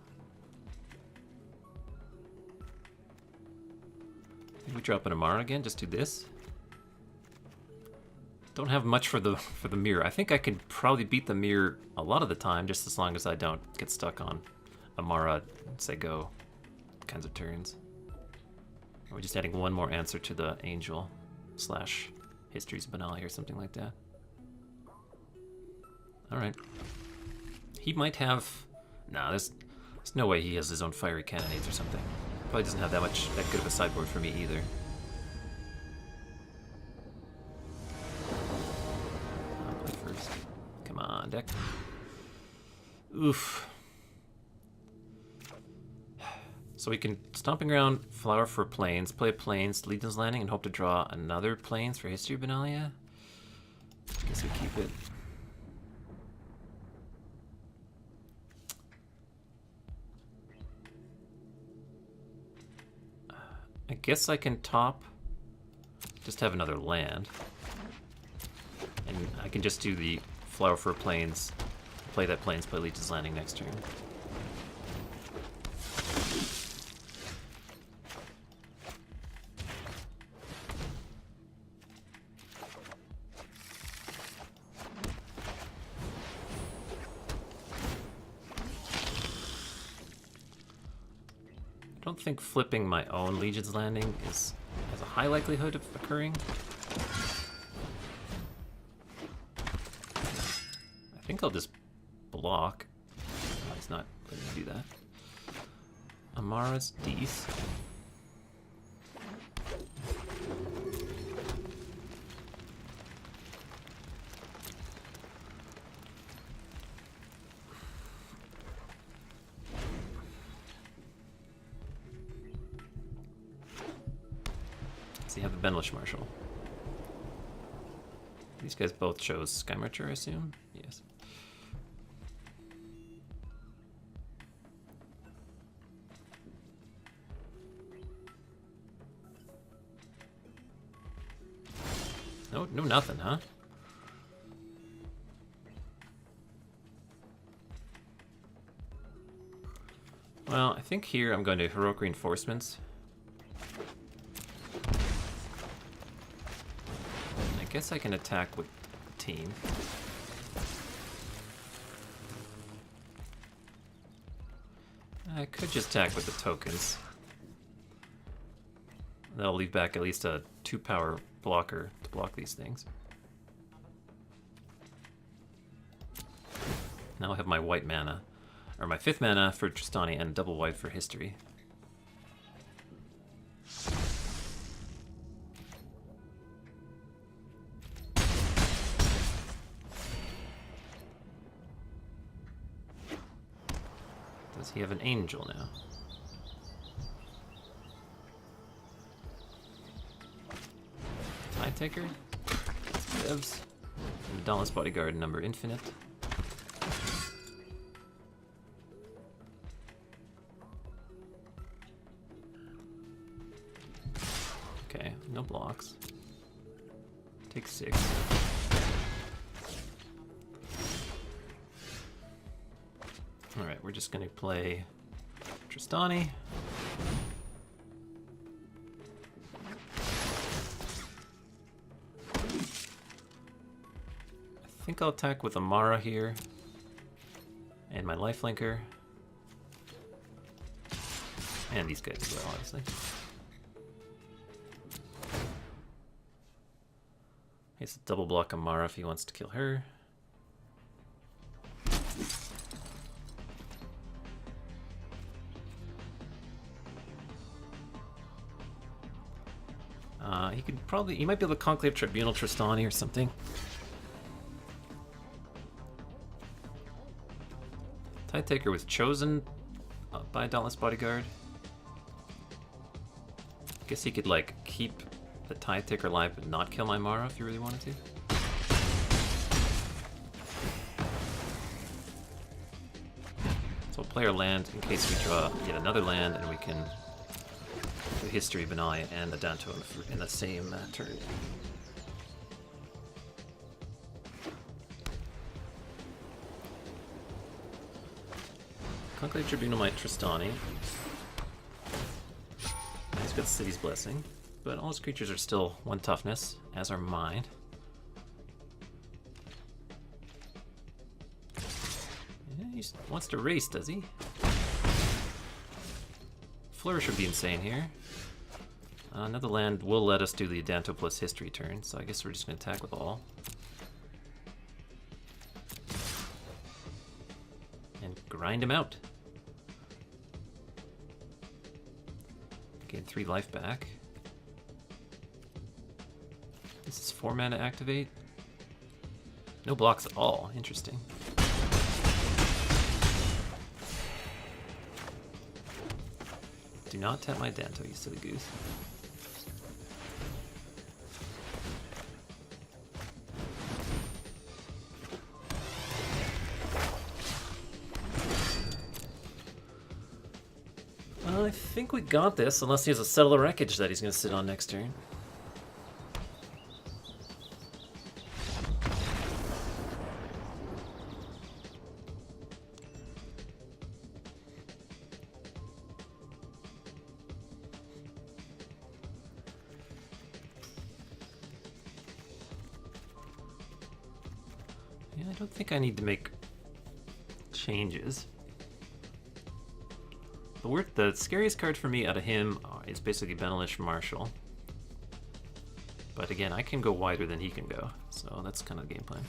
I think we drop an Amara again, just do this. Don't have much for the mirror. I think I can probably beat the mirror a lot of the time, just as long as I don't get stuck on Amara, say go kinds of turns. Or we're just adding one more answer to the Angel / History's Benalia or something like that. Alright. He might have... Nah, there's no way he has his own fiery cannonades or something. Probably doesn't have that good of a sideboard for me either. I'll play first. Come on, deck. Oof. So we can Stomping Ground, Flower for Plains, play a Plains, Legion's Landing, and hope to draw another Plains for History of Benalia. I guess we keep it. I guess I can top, just have another land. And I can just do the Flower for Plains, play that Plains, play Legion's Landing next turn. I don't think flipping my own Legion's Landing has a high likelihood of occurring. I think I'll just block. Oh, he's not letting me do that. Amara's Dees. So you have the Benlish Marshal. These guys both chose Sky Marcher, I assume? Yes. No nothing, huh? Well, I think here I'm going to Heroic Reinforcements. I guess I can attack with the team. I could just attack with the tokens. That'll leave back at least a 2-power blocker to block these things. Now I have my white mana, or my 5th mana for Tristani and double white for History. Does he have an Angel now? Tide Taker? Devs. And Dauntless Bodyguard, number infinite. Okay, no blocks. Take 6. Alright, we're just gonna play Tristani. think I'll attack with Amara here. And my lifelinker. And these guys as well, obviously. He's a double block Amara if he wants to kill her. He might be able to Conclave Tribunal Tristani or something. Tide Taker was chosen by Dauntless Bodyguard. Guess he could like keep the Tide Taker alive but not kill my Mara if you really wanted to. So we'll play our land in case we draw yet another land and we can do History, Benai, and Adanto in the same turn. Conclave Tribunal my Tristani. He's got City's Blessing, but all his creatures are still 1 toughness, as are mine. Yeah, he wants to race, does he? Flourish would be insane here. Another land will let us do the Adanto plus History turn, so I guess we're just going to attack with all. And grind him out. Gain 3 life back. This is 4 mana to activate. No blocks at all. Interesting. Do not tap my Danto, you silly goose. Well, I think we got this, unless he has a Settle the Wreckage that he's going to sit on next turn. Yeah, I don't think I need to make changes. The scariest card for me out of him is basically Benelish Marshall. But again, I can go wider than he can go, so that's kind of the game plan.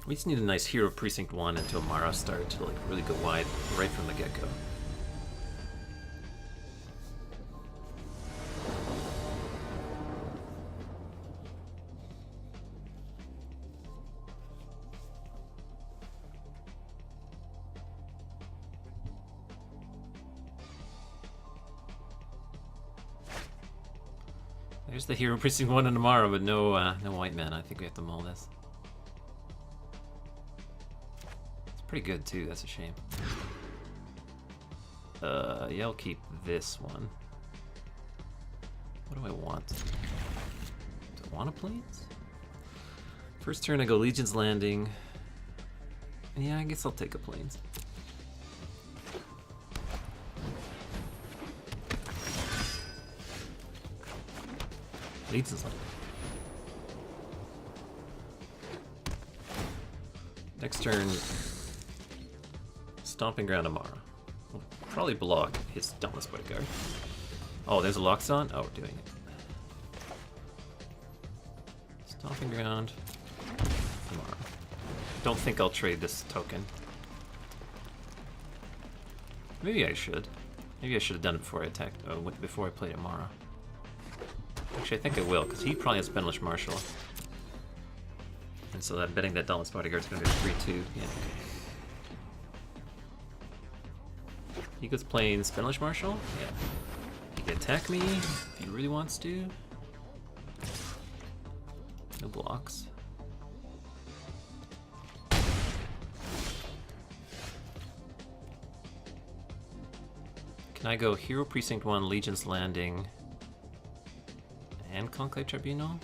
We just need a nice Hero Precinct 1 into a Mara start to like really go wide right from the get-go. There's the Hero Precinct 1 and tomorrow, but no white mana. I think we have to mull this. It's pretty good too, that's a shame. Yeah, I'll keep this one. What do I want? Do I want a Plains? First turn I go Legion's Landing. Yeah, I guess I'll take a Plains. Legion's Landing. Next turn, Stomping Ground tomorrow. We'll probably block his Dauntless Bodyguard. Oh, there's a Loxodon? Oh, we're doing it. Stomping Ground tomorrow. Don't think I'll trade this token. Maybe I should. Maybe I should have done it before I attacked. Before I played Amara. Actually, I think I will, because he probably has Benelish Marshall. And so I'm betting that Dauntless Bodyguard is going to be 3-2. Yeah, okay. He goes playing Benelish Marshall? Yeah. He can attack me if he really wants to. No blocks. Can I go Hero Precinct 1, Legion's Landing, and Conclave Tribunal?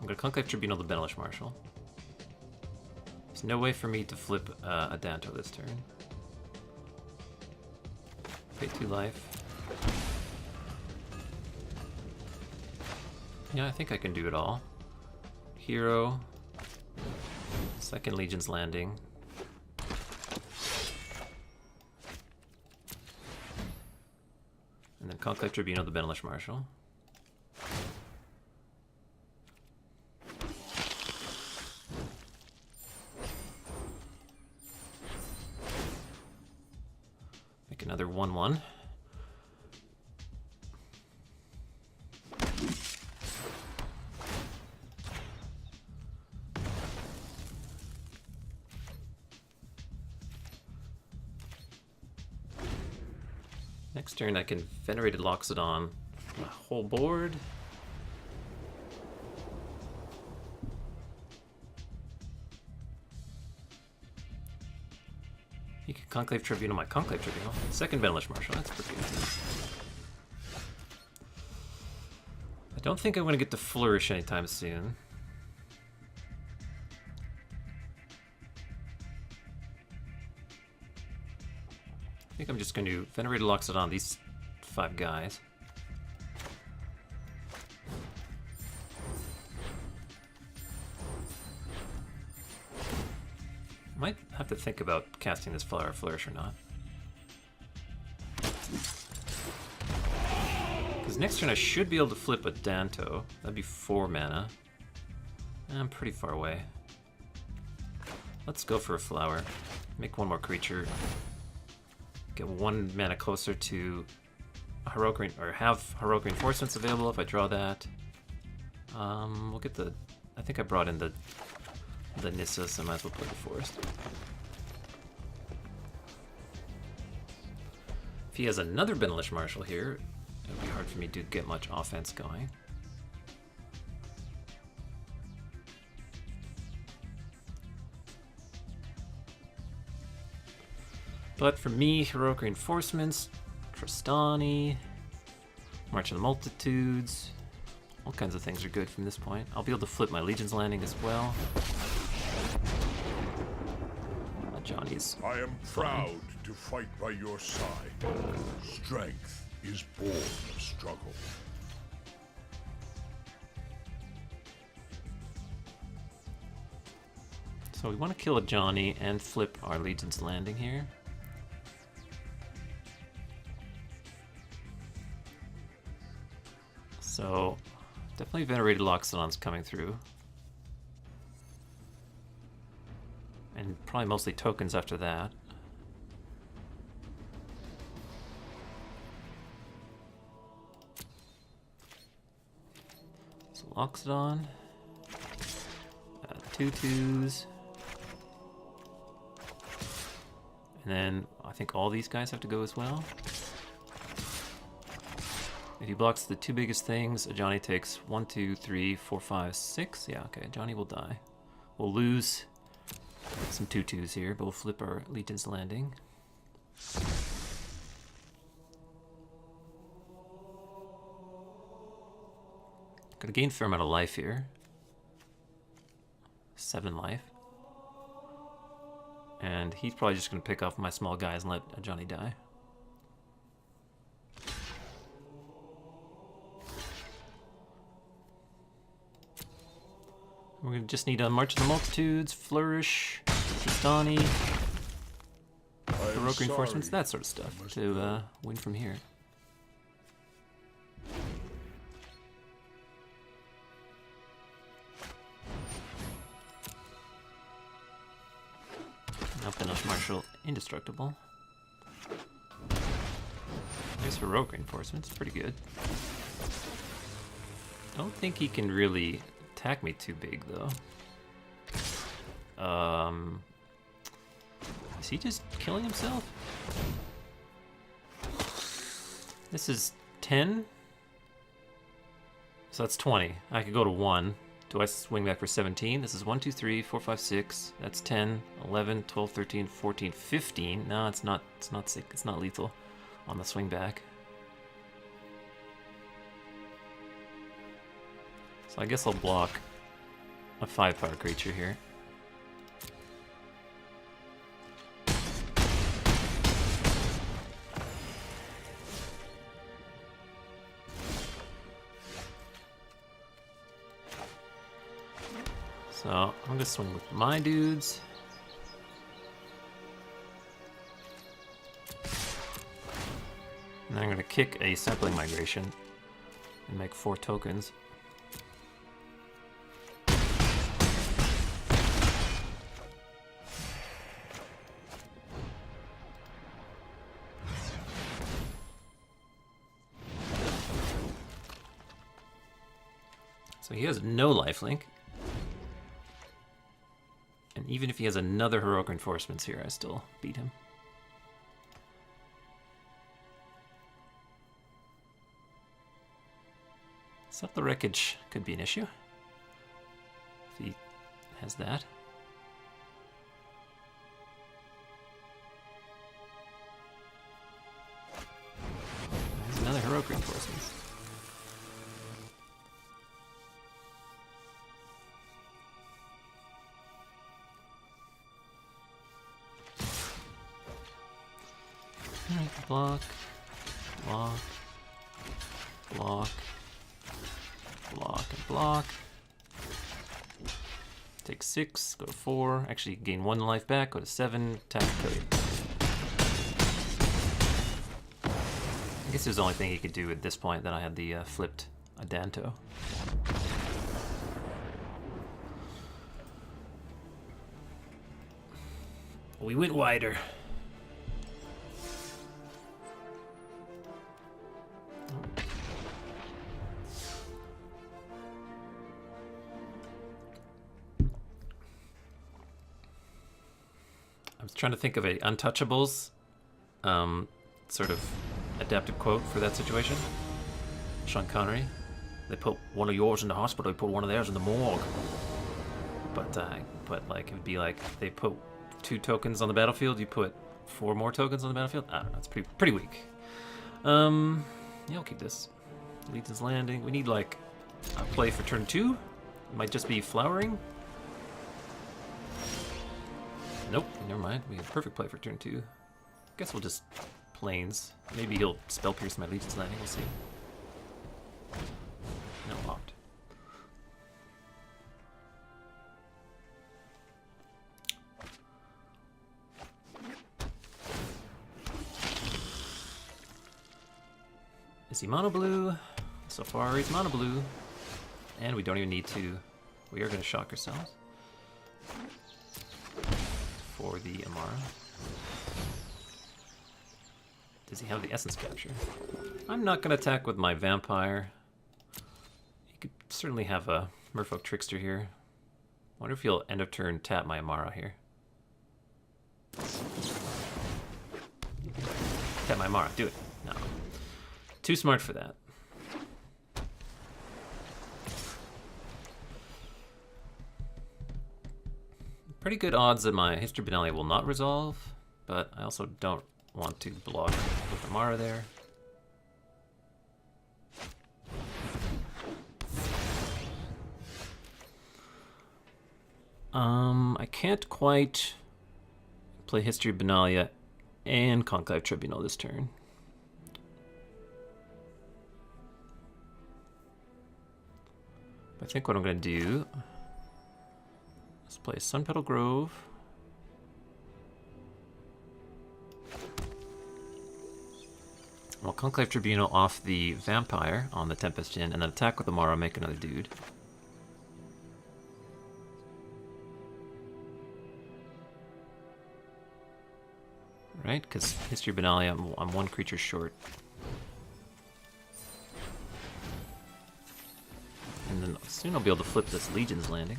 I'm going to Conclave Tribunal the Benelish Marshall. There's no way for me to flip a Danto this turn. Pay 2 life. Yeah, I think I can do it all. Hero. Second Legion's Landing. And then Conclave Tribunal, the Benelish Marshal. Make another 1/1. Next turn I can Venerated Loxodon my whole board. You can Conclave Tribunal my Conclave Tribunal. Second Benelish Marshal, that's pretty good. I don't think I'm going to get to Flourish anytime soon. I think I'm just going to Venerated Loxodon these 5 guys. Might have to think about casting this Flower Flourish or not. Because next turn I should be able to flip a Danto. That'd be 4 mana. I'm pretty far away. Let's go for a Flower. Make 1 more creature. Get 1 mana closer to Heroic, or have Heroic Reinforcements available if I draw that. We'll get the... I think I brought in the Nissa, so I might as well play the Forest. If he has another Benelish Marshal here, it would be hard for me to get much offense going. But for me, Heroic Reinforcements, Tristani, March of the Multitudes, all kinds of things are good from this point. I'll be able to flip my Legion's Landing as well. Johnny's I am proud to fight by your side. Strength is born of struggle. So we want to kill a Johnny and flip our Legion's Landing here. So definitely Venerated Loxodon's coming through. And probably mostly tokens after that. So Loxodon. 2/2s. And then I think all these guys have to go as well. If he blocks the 2 biggest things, Johnny takes 1, 2, 3, 4, 5, 6. Yeah, okay, Johnny will die. We'll lose some 2/2s here, but we'll flip our Legion's Landing. Gonna gain a fair amount of life here. 7 life. And he's probably just gonna pick off my small guys and let Johnny die. We're gonna just need a March of the Multitudes, Flourish, Tristani, Heroic Reinforcements, that sort of stuff to win from here. Now Benelish Marshal indestructible. There's Heroic Reinforcements, pretty good. Don't think he can really attack me too big though. Is he just killing himself? This is 10. So that's 20. I could go to 1. Do I swing back for 17? This is 1, 2, 3, 4, 5, 6. That's 10, 11, 12, 13, 14, 15. No, it's not sick. It's not lethal on the swing back. So I guess I'll block a 5-power creature here. So I'm gonna swing with my dudes. And I'm gonna kick a sampling migration and make 4 tokens. So he has no lifelink. And even if he has another heroic reinforcements here, I still beat him. So the wreckage could be an issue if he has that. There's another heroic reinforcements. Alright, block, block, block, block, and block. Take 6, go to 4. Actually, gain 1 life back, go to 7, tap, kill you. I guess it was the only thing he could do at this point that I had the flipped Adanto. We went wider. I was trying to think of a Untouchables sort of adapted quote for that situation. Sean Connery. They put one of yours in the hospital, they put one of theirs in the morgue. But like it would be like they put 2 tokens on the battlefield, you put 4 more tokens on the battlefield. I don't know, it's pretty weak. Yeah, I'll keep this. Legion's Landing. We need like a play for turn 2. It might just be flowering. Nope, never mind. We have perfect play for turn 2. Guess we'll just planes. Maybe he'll spell pierce my Legion's Landing. We'll see. No, locked. Is he mono blue? So far he's mono blue. And we don't even need to. We are going to shock ourselves for the Amara. Does he have the essence capture? I'm not going to attack with my vampire. He could certainly have a Merfolk Trickster here. I wonder if he'll end of turn tap my Amara here. Tap my Amara, do it. No. Too smart for that. Pretty good odds that my History Benalia will not resolve, but I also don't want to block with Amara there. I can't quite play History Benalia and Conclave Tribunal this turn. I think what I'm going to do is play Sun Petal Grove. Well, Conclave Tribunal off the Vampire on the Tempest Djinn, and then attack with Amara, make another dude. Right? Because History Benalia, I'm 1 creature short. And then soon I'll be able to flip this Legion's Landing.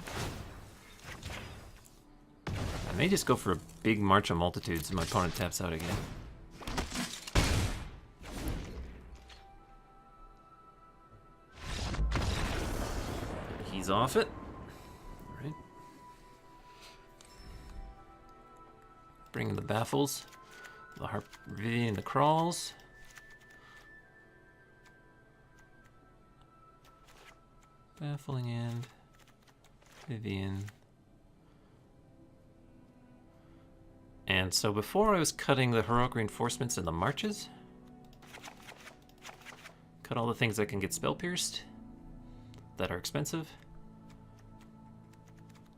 I may just go for a big March of Multitudes and my opponent taps out again. He's off it. All right. Bringing the Baffles. The AgraveiN, the Crawls. Baffling End. Vivian. And so before I was cutting the heroic reinforcements and the marches. Cut all the things that can get spell pierced. That are expensive.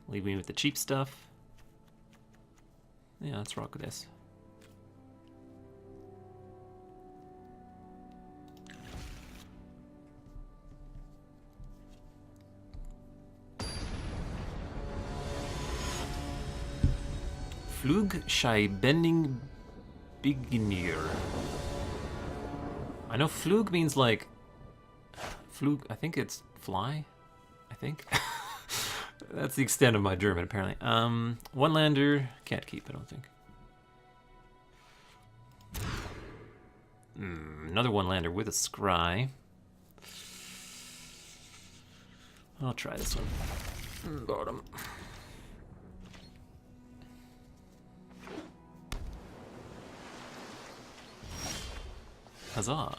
Leave me with the cheap stuff. Yeah, let's rock with this. Flugscheibenning Beginner. I know Flug means like Flug. I think it's fly. I think that's the extent of my German apparently. One lander can't keep. I don't think. Another one lander with a scry. I'll try this one. Bottom. Huzzah. I'll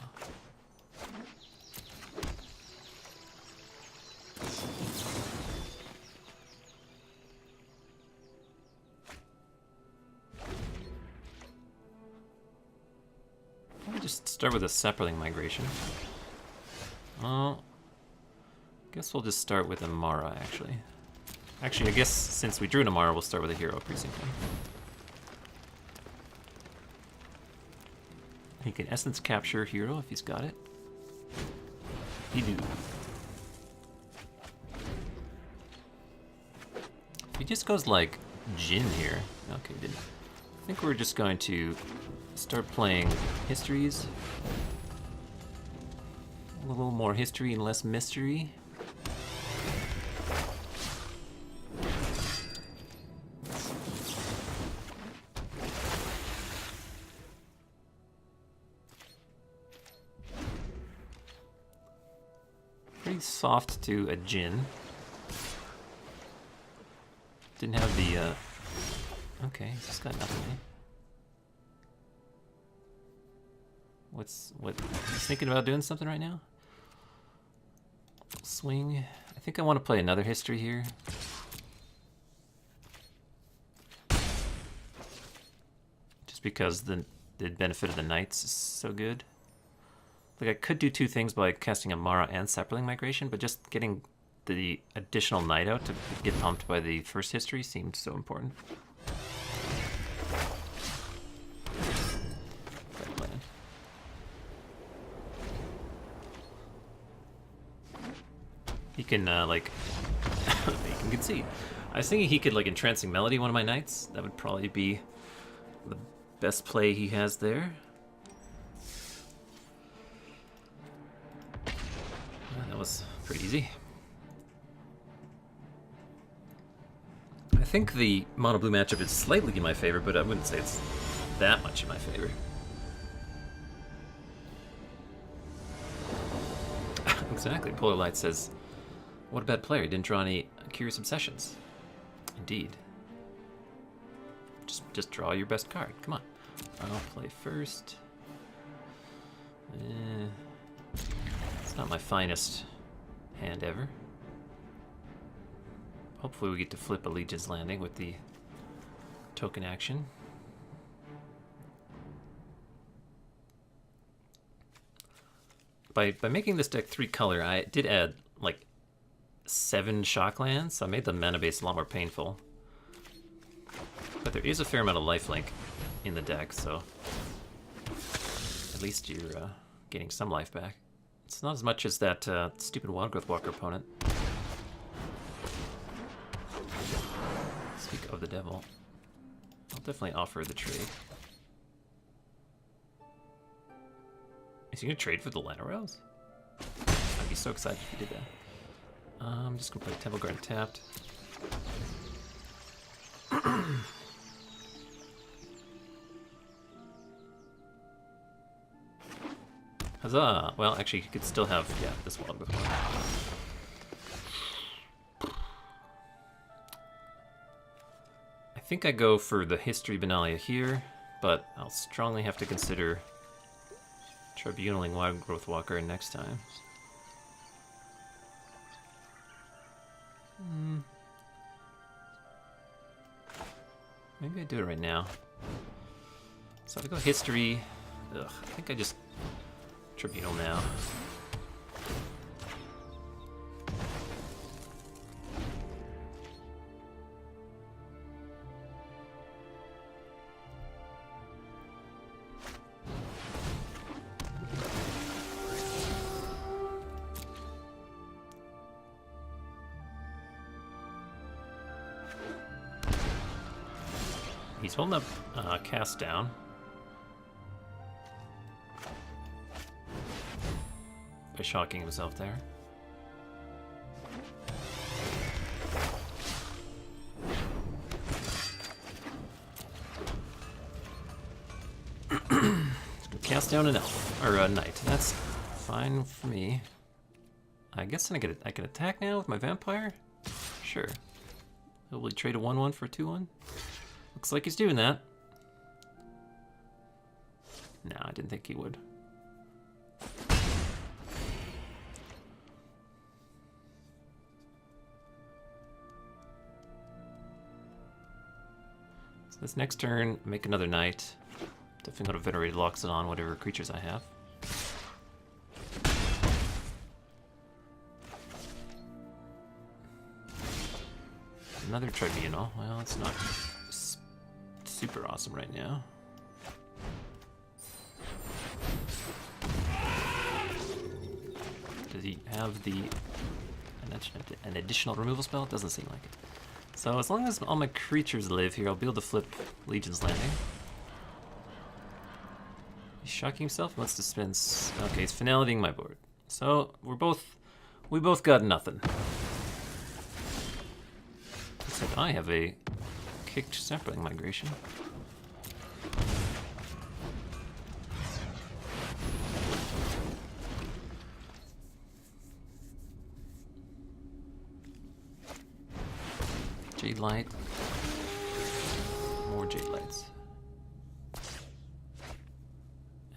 just start with a sapling migration. Oh, guess we'll just start with Amara, actually. Actually, I guess since we drew an Amara, we'll start with a hero precinct. He can essence capture hero if he's got it. He do. He just goes like Jin here. Okay, didn't. I think we're just going to start playing histories. A little more history and less mystery. Pretty soft to a Jin. Didn't have the, okay, he's just got nothing, eh? What, he's thinking about doing something right now? Swing. I think I want to play another history here. Just because the benefit of the knights is so good. Like, I could do two things by casting Amara and Sapling Migration, but just getting the additional knight out to get pumped by the first history seemed so important. He can, like, he can concede. I was thinking he could, like, Entrancing Melody one of my knights. That would probably be the best play he has there. That was pretty easy. I think the mono blue matchup is slightly in my favor, but I wouldn't say it's that much in my favor. Exactly. Polar Light says, what a bad player. He didn't draw any Curious Obsessions. Indeed. Just draw your best card. Come on. I'll play first. It's not my finest hand ever. Hopefully we get to flip Allegiance Landing with the token action. By making this deck 3-color, I did add like 7 shock lands, so I made the mana base a lot more painful. But there is a fair amount of lifelink in the deck, so at least you're getting some life back. It's not as much as that stupid Wildgrowth Walker opponent. Speak of the devil. I'll definitely offer the trade. Is he gonna trade for the Llanowar? I'd be so excited if he did that. I'm just gonna play Temple Guard tapped. Huzzah! Well, actually, he could still have, yeah, this one before. I think I go for the History Benalia here, but I'll strongly have to consider tribunaling Wildgrowth Walker next time. Maybe I do it right now. So if I go History, I think I just Tribunal now. He's holding up cast down. By shocking himself there. Cast down an elf, or a knight. That's fine for me. I guess I can attack now with my vampire? Sure. Will he trade a 1/1 for a 2/1? Looks like he's doing that. No, I didn't think he would. So this next turn, make another knight. Definitely go to Venerated locks it on whatever creatures I have. Another Tribunal. Well, it's not super awesome right now. Does he have an additional removal spell? It doesn't seem like it. So as long as all my creatures live here, I'll be able to flip Legion's Landing. He's shocking himself. He wants to spend. Okay, he's finalitying my board. So we both got nothing. Except I have a kicked sampling migration. Jade Light. More Jade Lights.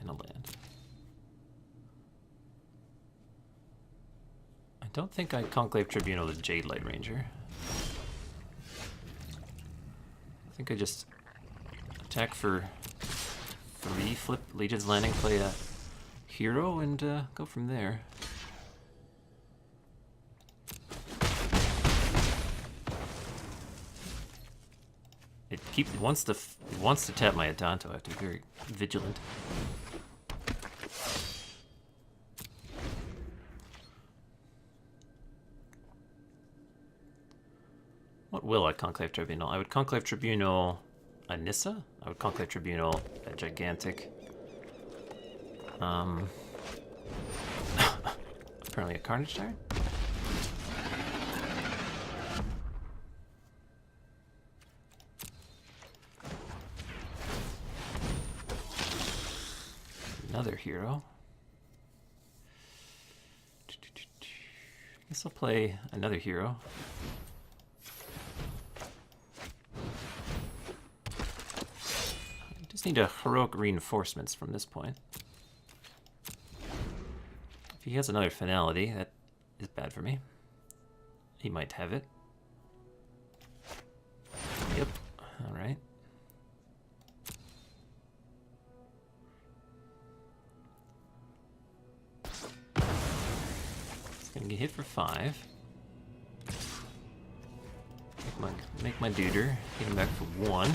And a land. I don't think I Conclave Tribunal the Jade Light Ranger. I think I just attack for 3, flip Legion's Landing, play a hero, and go from there. It wants to tap my Adanto. I have to be very vigilant. What will I Conclave Tribunal? I would Conclave Tribunal a Nissa. I would Conclave Tribunal a Gigantic. Apparently a Carnage Tyrant. Another hero. I guess I'll play another hero. I just need a heroic reinforcements from this point. If he has another finality, that is bad for me. He might have it. Yep. All right. Gonna get hit for 5. Make my duder. Get him back for 1.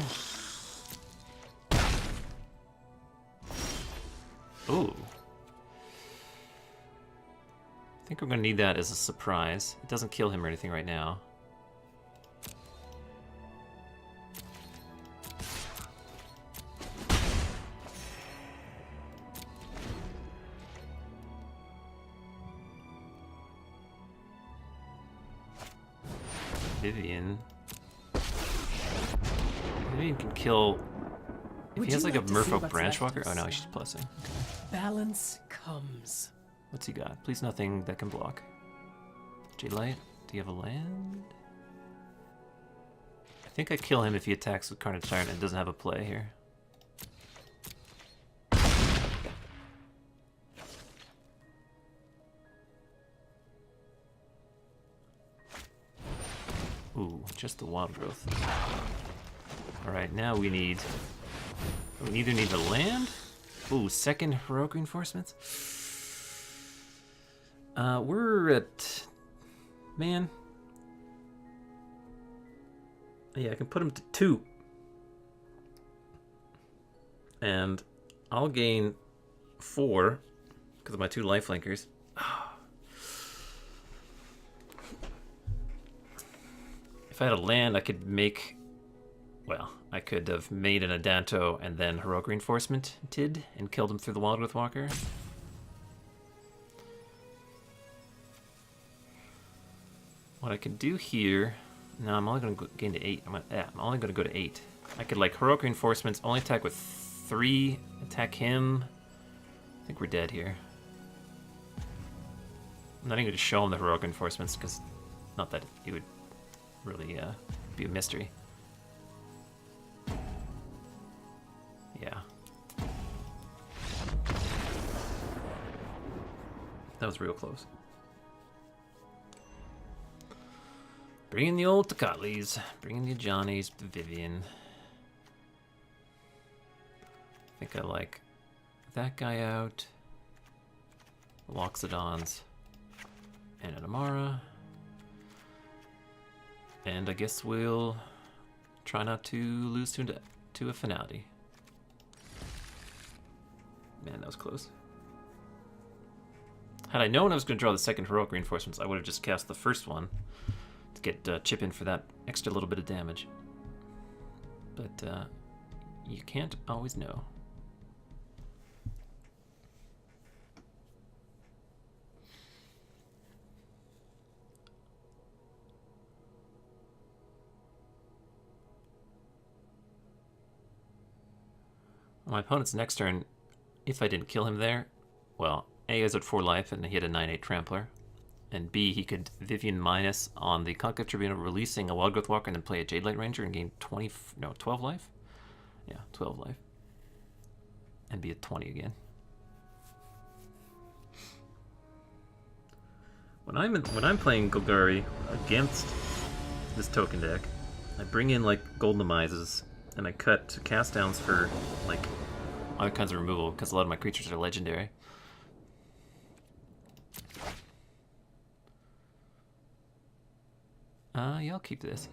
Ooh. I think we're gonna need that as a surprise. It doesn't kill him or anything right now. Vivian can kill. If he has like a Merfolk Branchwalker. Oh no, she's plussing. Okay. Balance comes. What's he got? Please nothing that can block. Jade Light, do you have a land? I think I kill him if he attacks with Carnage Tyrant and doesn't have a play here. Ooh, just the Wild Growth. Alright, now we either need the land. Ooh, second heroic reinforcements. We're at... Man. Yeah, I can put him to 2. And I'll gain 4 because of my 2 lifelinkers. If I had a land, I could make Well, I could have made an Adanto and then Heroic Reinforcement did and killed him through the Wild Growth Walker. What I could do here... No, I'm only going to gain to 8. I'm only going to go to 8. I could, like, Heroic Reinforcements, only attack with 3, attack him. I think we're dead here. I'm not even going to show him the Heroic Reinforcements, because not that it would really be a mystery. Yeah. That was real close. Bring in the old Tecatlis. Bring in the Johnnies, the Vivian. I think I like that guy out. Loxodons. And an Amara. And I guess we'll try not to lose to a Finality. Man, that was close. Had I known I was going to draw the second Heroic Reinforcements, I would have just cast the first one to get chip in for that extra little bit of damage. But you can't always know. On my opponent's next turn, if I didn't kill him there, well, A is at 4 life and he had a 9/8 Trampler. And B, he could Vivian minus on the Conclave Tribunal, releasing a Wild Growth Walker and then play a Jade Light Ranger and gain 12 life? Yeah, 12 life. And be at 20 again. When I'm playing Golgari against this token deck, I bring in like Golden Demises and I cut cast downs for like other kinds of removal because a lot of my creatures are legendary. Yeah, I'll keep this.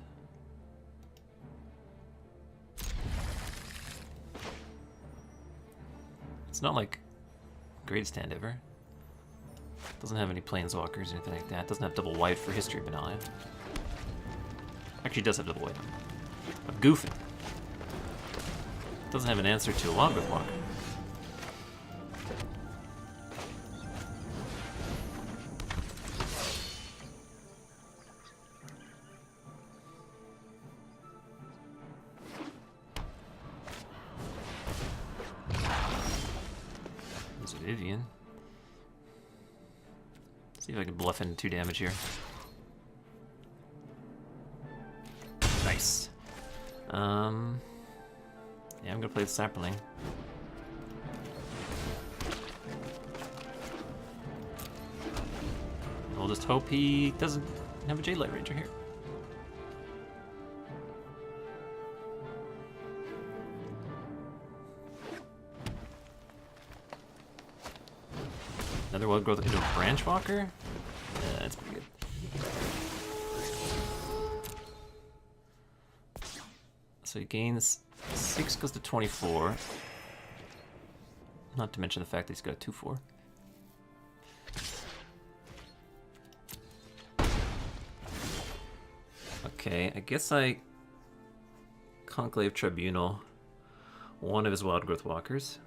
It's not like greatest hand ever. Doesn't have any planeswalkers or anything like that. Doesn't have double white for History of Benalia. Actually, it does have double white. I'm goofing. Doesn't have an answer to a Wild Growth Walker. There's a Vivian. See if I can bluff in 2 damage here. Nice. Yeah, I'm gonna play the Sapperling. We'll just hope he doesn't have a Jade Light Ranger here. Another Wild Growth into a Branch Walker? Yeah, that's pretty good. So he gains 6, goes to 24. Not to mention the fact that he's got a 2/4. Okay, I guess I Conclave Tribunal one of his Wild Growth Walkers.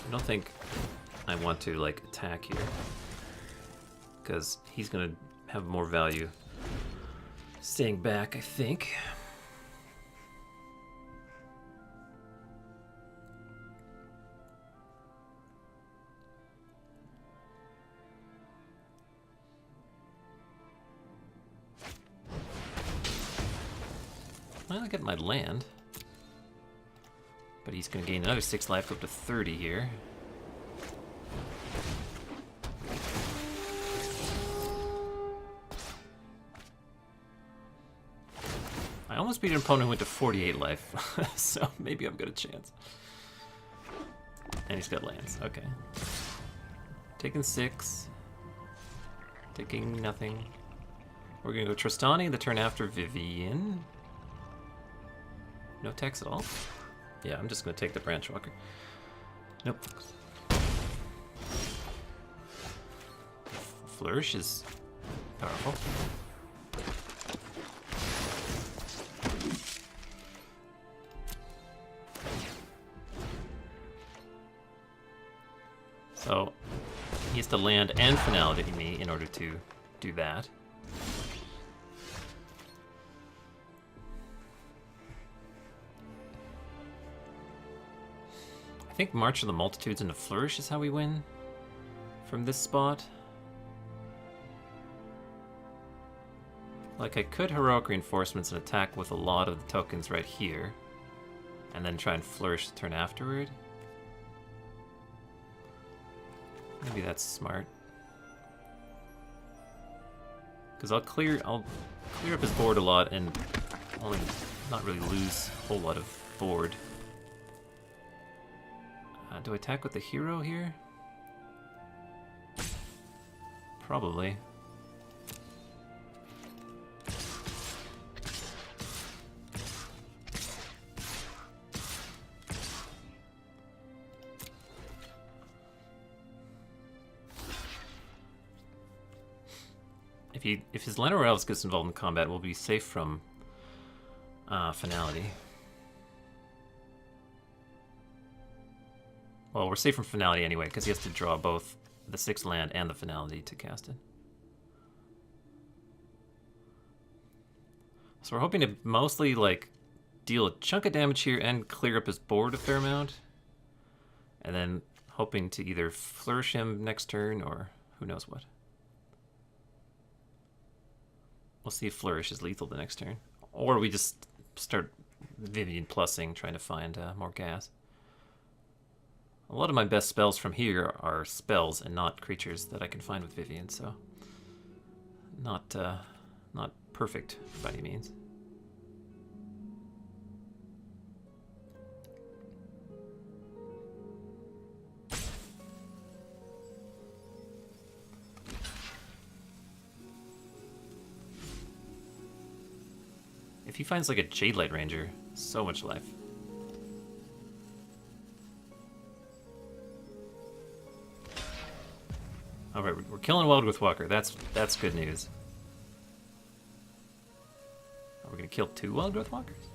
I don't think I want to like attack here because he's gonna have more value staying back, I think. Well, I get my land. But he's going to gain another 6 life up to 30 here. I almost beat an opponent who went to 48 life, so maybe I've got a chance. And he's got lands, okay. Taking 6. Taking nothing. We're going to go Tristani the turn after Vivian. No text at all. Yeah, I'm just gonna take the Branch Walker. Nope. Flourish is powerful. So he has to land and finality me in order to do that. I think March of the Multitudes into Flourish is how we win from this spot. Like, I could Heroic Reinforcements and attack with a lot of the tokens right here, and then try and Flourish the turn afterward. Maybe that's smart. Because I'll clear up his board a lot and only not really lose a whole lot of board. Do I attack with the hero here? Probably. If his Llanowar Elves gets involved in combat, we'll be safe from finality. Well, we're safe from finality anyway, because he has to draw both the 6 land and the finality to cast it. So we're hoping to mostly, like, deal a chunk of damage here and clear up his board a fair amount. And then hoping to either Flourish him next turn or who knows what. We'll see if Flourish is lethal the next turn. Or we just start Vivian plussing, trying to find more gas. A lot of my best spells from here are spells and not creatures that I can find with Vivian, so not perfect by any means. If he finds like a Jade Light Ranger, so much life. All right, we're killing Wildgrowth Walker. That's good news. Are we gonna kill 2 Wildgrowth Walkers?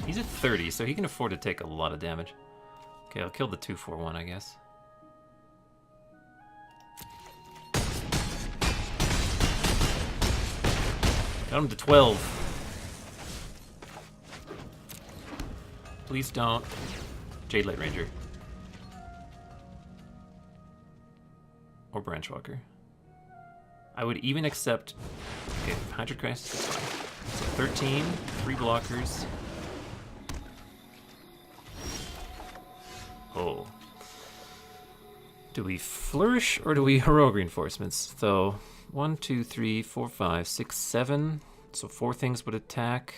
He's at 30, so he can afford to take a lot of damage. Okay, I'll kill the 2/4/1, I guess. Got him to 12. Please don't. Jade Light Ranger. Or Branch Walker. I would even accept... Okay, Hydra Crisis is fine. So 13, 3 blockers. Oh. Do we Flourish or do we Heroic Reinforcements? So 1, 2, 3, 4, 5, 6, 7. So 4 things would attack.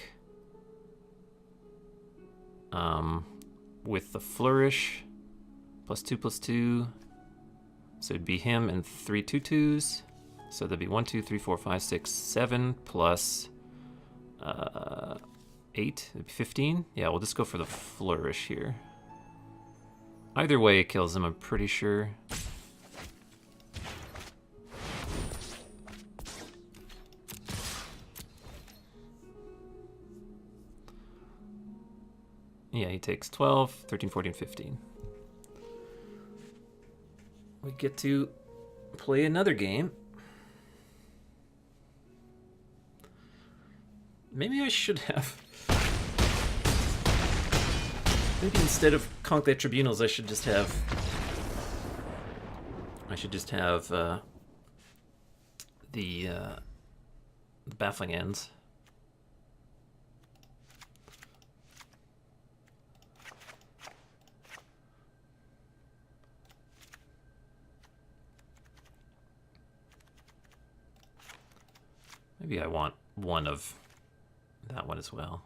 With the Flourish. +2/+2. So it'd be him and 3 2/2s. So that'd be 1, 2, 3, 4, 5, 6, 7 plus 8. It'd be 15. Yeah, we'll just go for the Flourish here. Either way, it kills him, I'm pretty sure. Yeah, he takes 12, 13, 14, 15. We get to play another game. Maybe I should have... Maybe instead of Conclave Tribunals, I should just have... the Baffling Ends. Maybe I want one of that one as well.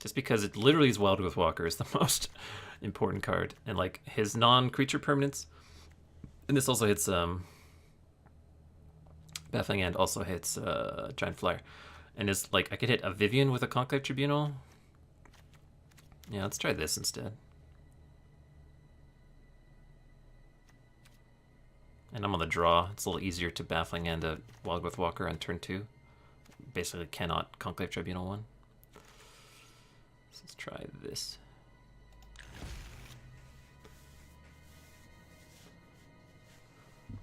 Just because it literally is Wildgrowth Walker is the most important card. And like his non-creature permanents. And this also hits Baffling End also hits Giant Flyer. And is like I could hit a Vivian with a Conclave Tribunal. Yeah, let's try this instead. And I'm on the draw. It's a little easier to Baffling and a Wildgrowth Walker on turn 2. Basically cannot Conclave Tribunal 1. So let's try this.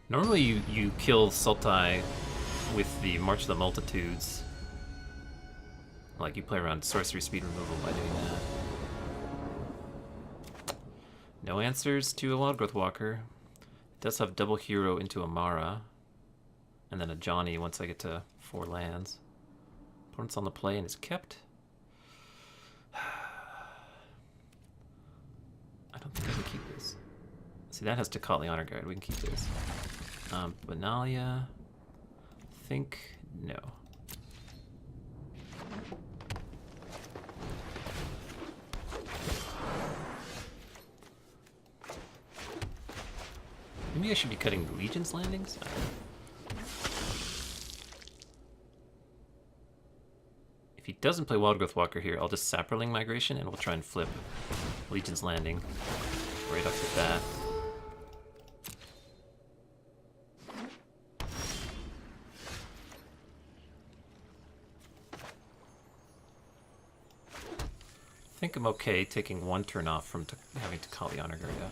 Normally you kill Sultai with the March of the Multitudes. Like you play around sorcery speed removal by doing that. No answers to a Wildgrowth Walker. It does have double hero into Amara. And then a Johnny once I get to 4 lands. Opponent's on the play and is kept. I don't think I can keep this. See, that has to call the Honor Guard. We can keep this. Benalia. Think no. Maybe I should be cutting Legion's Landings? If he doesn't play Wildgrowth Walker here, I'll just Saproling Migration and we'll try and flip Legion's Landing right off the bat. I think I'm okay taking 1 turn off from having to call the Honor Guard out.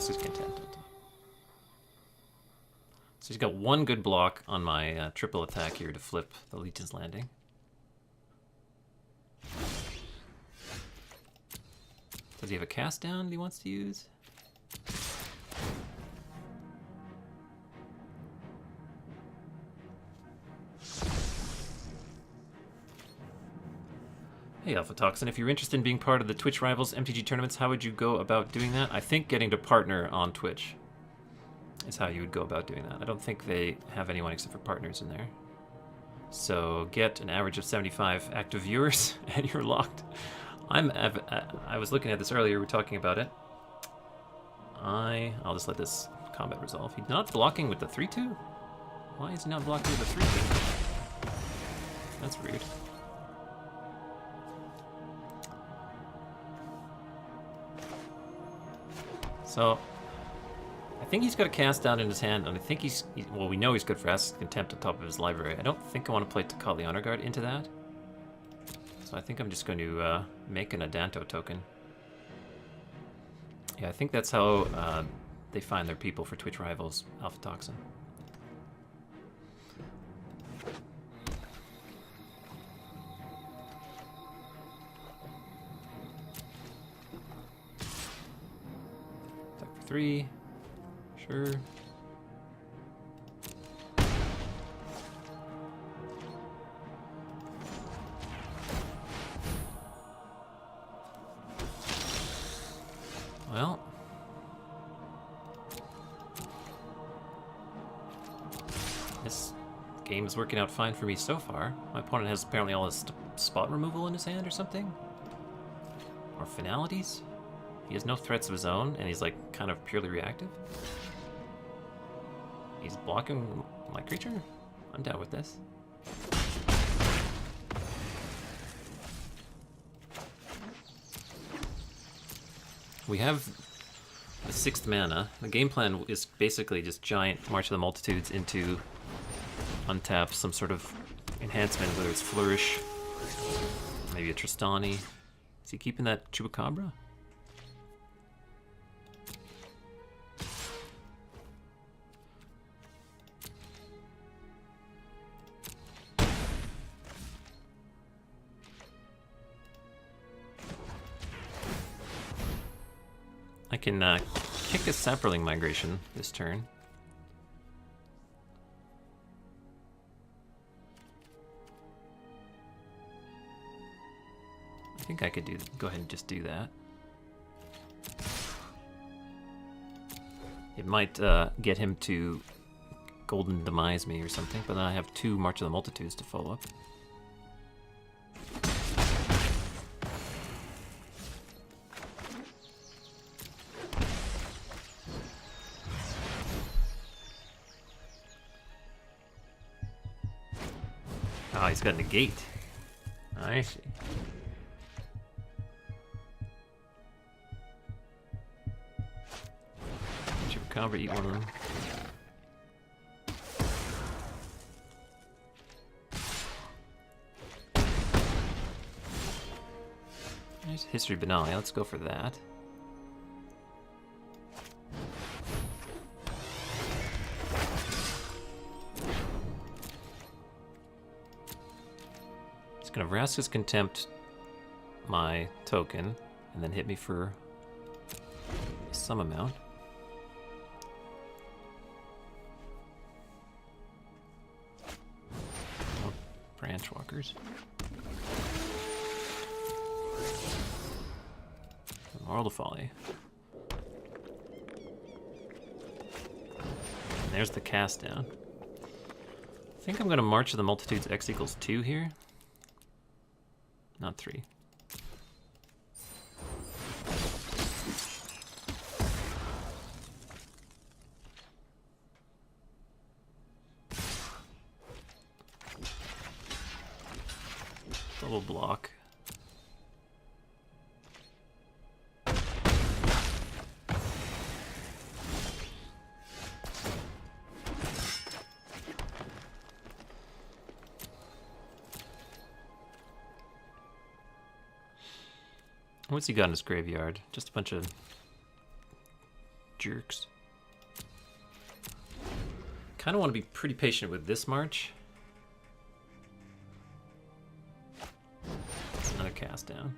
He's content. So he's got 1 good block on my triple attack here to flip the Legion's Landing. Does he have a cast down that he wants to use? Hey Alpha Toxin, if you're interested in being part of the Twitch Rivals MTG tournaments, how would you go about doing that? I think getting to partner on Twitch is how you would go about doing that. I don't think they have anyone except for partners in there. So get an average of 75 active viewers and you're locked. I was looking at this earlier, we were talking about it. I'll just let this combat resolve. He's not blocking with the 3-2? Why is he not blocking with the 3-2? That's rude. So, I think he's got a cast down in his hand, and I think well, we know he's good for Acid Contempt on top of his library. I don't think I want to play Takali Honor Guard into that. So I think I'm just going to make an Adanto token. Yeah, I think that's how they find their people for Twitch Rivals, Alpha Toxin. Attack for 3. Sure. Well, this game is working out fine for me so far. My opponent has apparently all his spot removal in his hand or something. Or finalities. He has no threats of his own, and he's like kind of purely reactive. He's blocking my creature? I'm down with this. We have the 6th mana. The game plan is basically just giant March of the Multitudes into untap some sort of enhancement, whether it's Flourish, maybe a Tristani. Is he keeping that Chupacabra? I can kick a Saproling Migration this turn. I think I could go ahead and just do that. It might get him to Golden Demise me or something, but then I have 2 March of the Multitudes to follow up. Oh, he's got negate. I see. Chupacabra, eat one of them. There's History Benalia, let's go for that. It's gonna Vraska's Contempt my token, and then hit me for some amount. Oh, branch walkers. Moral to Folly. And there's the cast down. I think I'm gonna March of the Multitudes X equals 2 here. Not 3. Double block. What's he got in his graveyard? Just a bunch of jerks. Kind of want to be pretty patient with this March. Another cast down.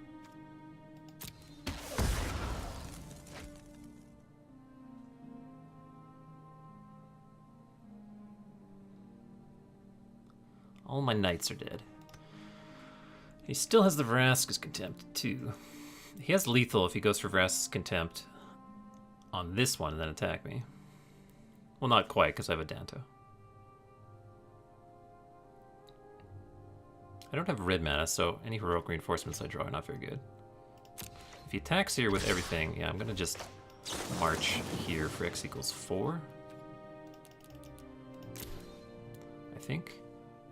All my knights are dead. He still has the Vraska's Contempt too. He has lethal if he goes for Vraska's Contempt on this one and then attack me. Well, not quite, because I have a Danto. I don't have red mana, so any heroic reinforcements I draw are not very good. If he attacks here with everything, yeah, I'm going to just march here for X equals 4. I think.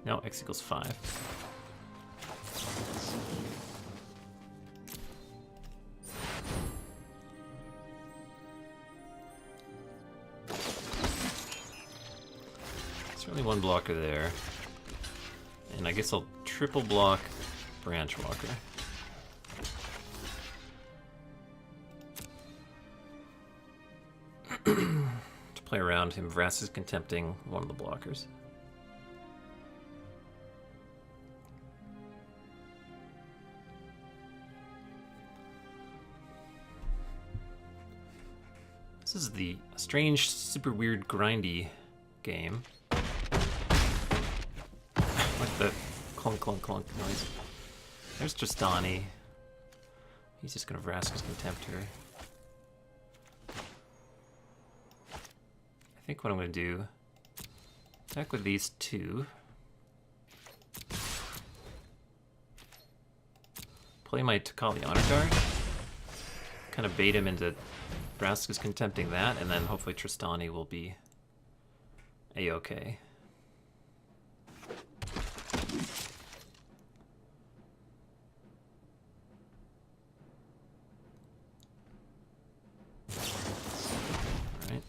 No, X equals 5. Certainly one blocker there. And I guess I'll triple block Branch Walker. To play around him, Vraska's is contempting one of the blockers. This is the strange, super weird, grindy game. Like the clunk, clunk, clunk noise. There's Tristani. He's just gonna Vraska's Contempt her. I think what I'm gonna do, attack with these two. Play my Takali Honor Guard. Kind of bait him into Vraska's Contempting that, and then hopefully Tristani will be a-okay. Alright.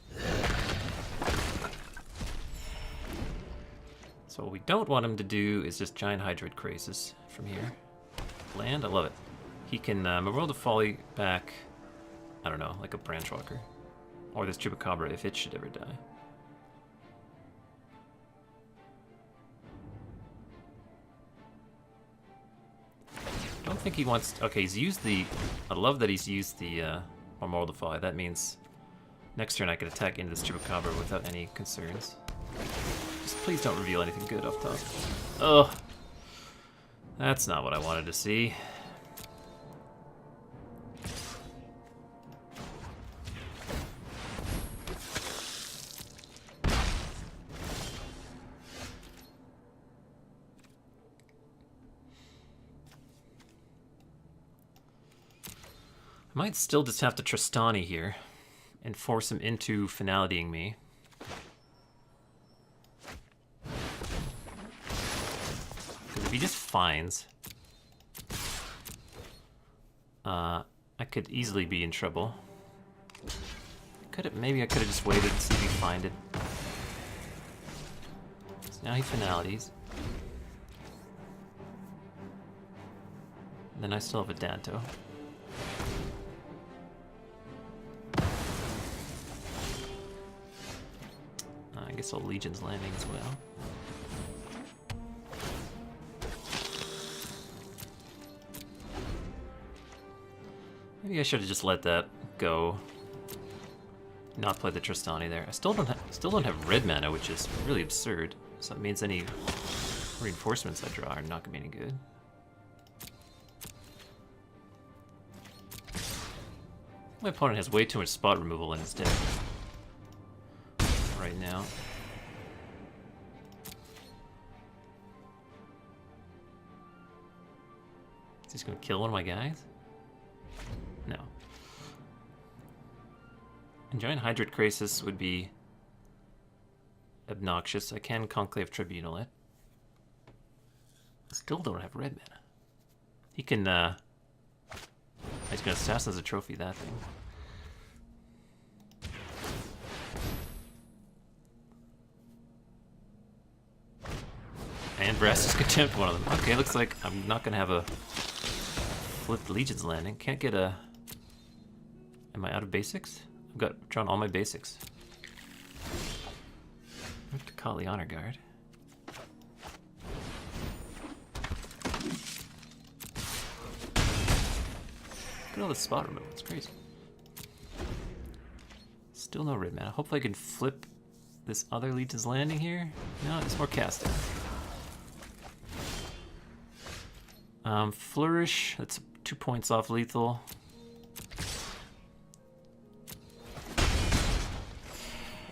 So what we don't want him to do is just Giant Hydroid Krasis from here. Land, I love it. He can Memorial to Folly back, I don't know, like a Branch Walker. Or this Chupacabra if it should ever die. I don't think he wants... Okay, he's used the... I love that he's used the Memorial to Folly. That means next turn I can attack into this Chupacabra without any concerns. Just please don't reveal anything good off top. Ugh. That's not what I wanted to see. I might still just have to Tristani here and force him into finalitying me. If he just finds, I could easily be in trouble. Maybe I could have just waited and see if he find it. So now he finalities. And then I still have a Danto. I guess all Legion's landing as well. Maybe I should have just let that go. Not play the Tristani there. I still don't have red mana, which is really absurd. So that means any reinforcements I draw are not gonna be any good. My opponent has way too much spot removal in his deck right now. Is he just gonna kill one of my guys? No. And Giant Hydrate Crisis would be obnoxious. I can Conclave Tribunal it. I still don't have red mana. He can, he's gonna Assassin's a trophy, that thing. And Brastus Contempt one of them. Okay, looks like I'm not gonna have a flipped Legion's landing. Can't get a... Am I out of basics? I've drawn all my basics. I have to call the Honor Guard. Look at all the spot removal, it's crazy. Still no red mana. Hopefully I can flip this other Legion's Landing here. No, it's more casting. Flourish, that's 2 points off lethal.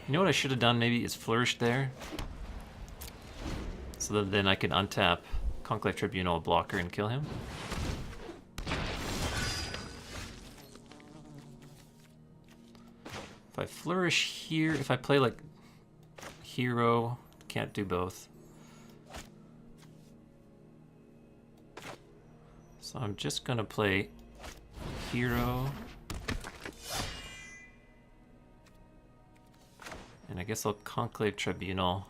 You know what I should have done maybe is Flourish there. So that then I can untap Conclave Tribunal blocker and kill him. If I Flourish here, if I play like Hero, can't do both. So I'm just gonna play Hero. And I guess I'll Conclave Tribunal.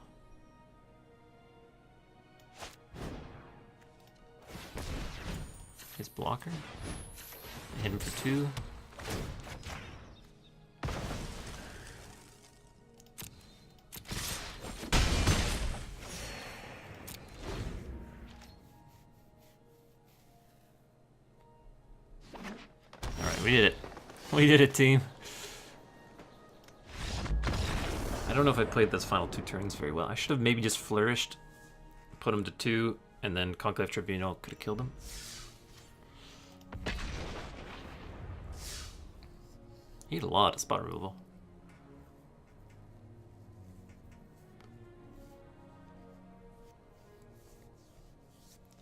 His blocker. Hit him for 2. Alright, we did it. We did it, team. I don't know if I played those final 2 turns very well. I should have maybe just Flourished, put him to 2, and then Conclave Tribunal could have killed him. He had a lot of spot removal.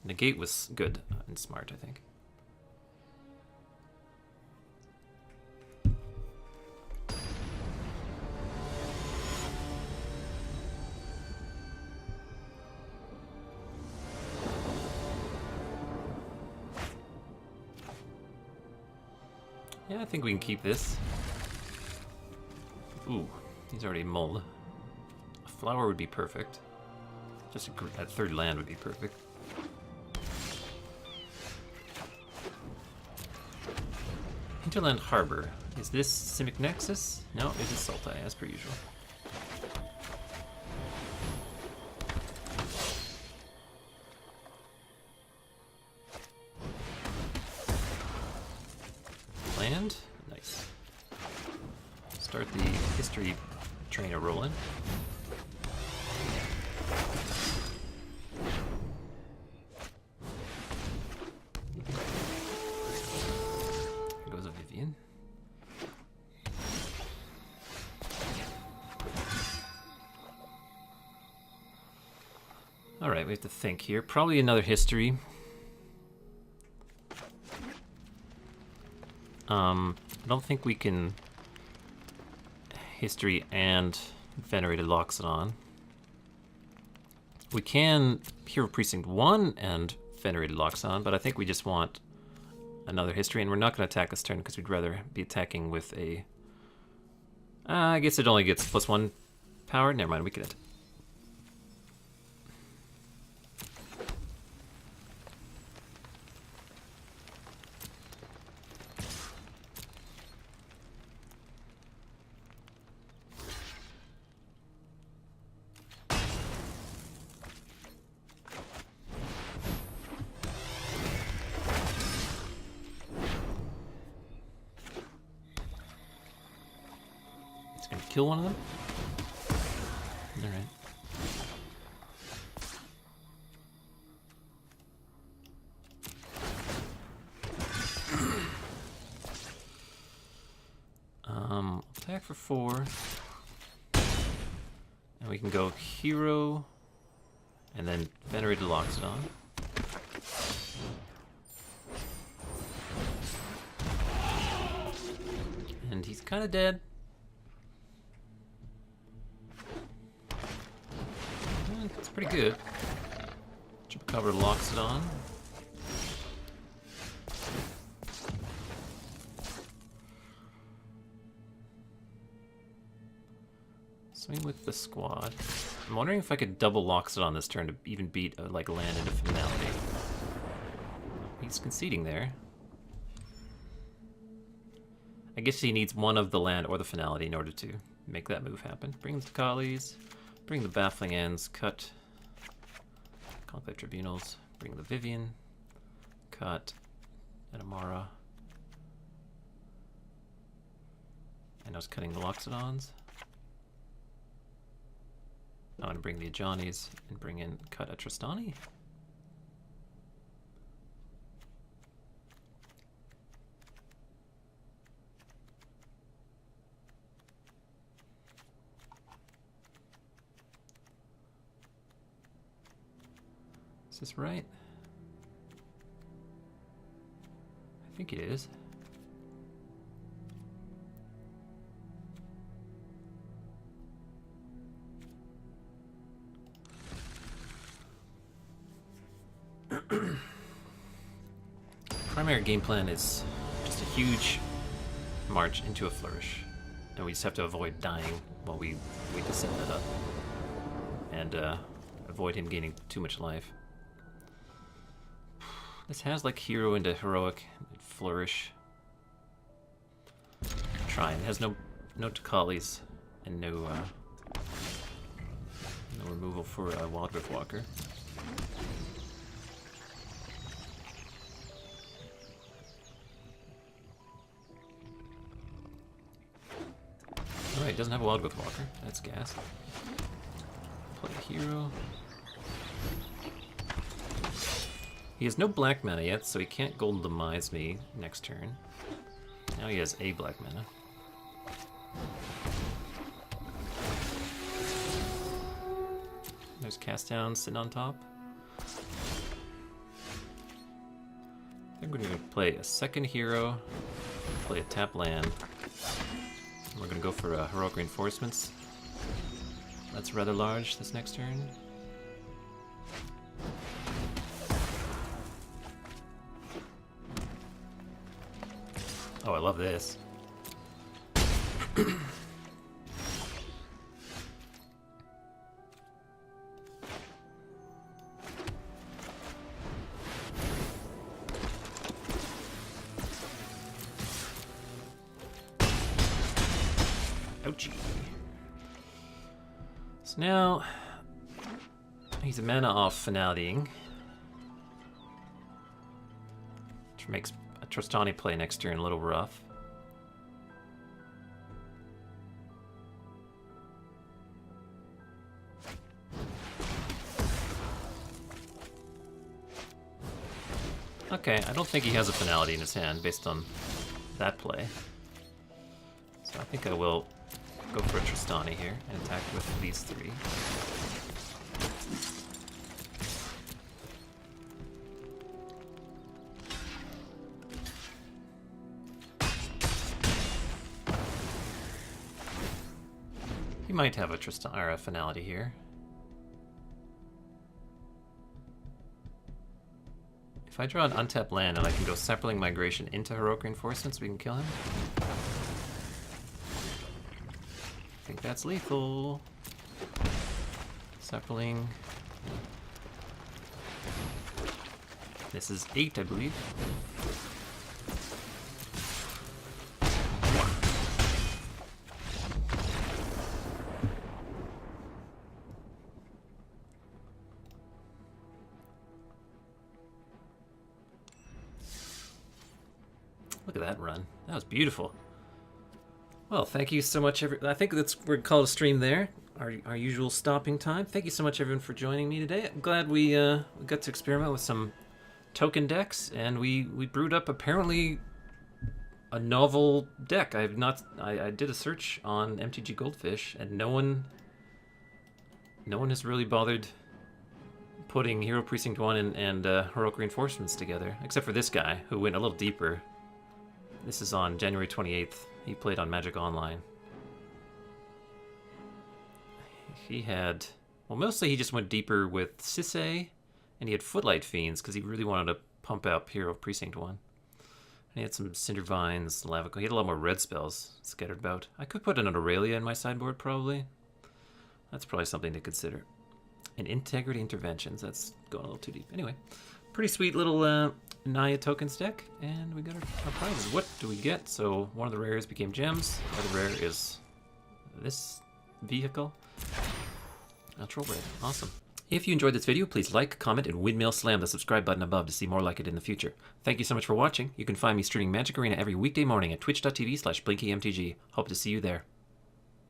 Negate was good and smart, I think. Yeah, I think we can keep this. Ooh, he's already mulled. A flower would be perfect. Just a third land would be perfect. Hinterland Harbor. Is this Simic Nexus? No, it is Sultai, as per usual. Land? Nice. Start the history trainer rolling. Here goes a Vivian. Alright, we have to think here. Probably another history. I don't think we can history and Venerated Loxodon. We can Hero Precinct 1 and Venerated Loxodon, but I think we just want another history, and we're not going to attack this turn because we'd rather be attacking with a... I guess it only gets +1 power. Never mind, we could... Gonna kill one of them? Alright. Attack for 4. And we can go Hero, and then Venerated Loxodon. And he's kind of dead. It's pretty good. Chupacabra Loxodon. Swing with the squad. I'm wondering if I could double Loxodon this turn to even beat like land into finality. He's conceding there. I guess he needs one of the land or the finality in order to make that move happen. Bring the Kali's. Bring the Baffling Ends, cut Conclave Tribunals, bring the Vivian, cut Edamara. And I was cutting the Loxodons. I want to bring the Ajanis and bring in cut a Tristani. Is this right? I think it is. Primary game plan is just a huge march into a flourish, and we just have to avoid dying while we wait to set that up, and avoid him gaining too much life. This has like hero into heroic flourish. Trying. It has no Takalis and no removal for Wild Rift Walker. Alright, doesn't have a Wild Growth Walker. That's gas. Play a hero. He has no black mana yet, so he can't Golden Demise me next turn. Now he has a black mana. There's Cast Down sitting on top. I think we're going to play a second hero, play a tap land. And we're going to go for Heroic Reinforcements. That's rather large this next turn. Oh, I love this. Ouchie. So now he's a mana off finalitying, which makes a Trostani play next turn a little rough. Okay, I don't think he has a finality in his hand based on that play. So I think I will go for a Tristani here and attack with these three. He might have a Tristan or a finality here. If I draw an untapped land and I can go Sapling Migration into Heroic Reinforcements, we can kill him. I think that's lethal. Sapling. This is 8, I believe. Look at that run. That was beautiful. Well, thank you so much, I think we're gonna call it a stream there. Our usual stopping time. Thank you so much, everyone, for joining me today. I'm glad we got to experiment with some token decks, and we brewed up apparently a novel deck. I did a search on MTG Goldfish, and no one has really bothered putting Hero Precinct 1 and Heroic Reinforcements together, except for this guy who went a little deeper. This is on January 28th. He played on Magic Online. He had... Well, mostly he just went deeper with Sisay, and he had Footlight Fiends, because he really wanted to pump up Hero Precinct 1. And he had some Cinder Vines, Lava... He had a lot more red spells scattered about. I could put an Aurelia in my sideboard, probably. That's probably something to consider. And Integrity Interventions. That's going a little too deep. Anyway, pretty sweet little Naya tokens deck, and we got our prizes. What do we get? So one of the rares became gems. The other rare is this vehicle. Natural red. Awesome. If you enjoyed this video, please like, comment, and windmill slam the subscribe button above to see more like it in the future. Thank you so much for watching. You can find me streaming Magic Arena every weekday morning at twitch.tv/BlinkyMTG. Hope to see you there.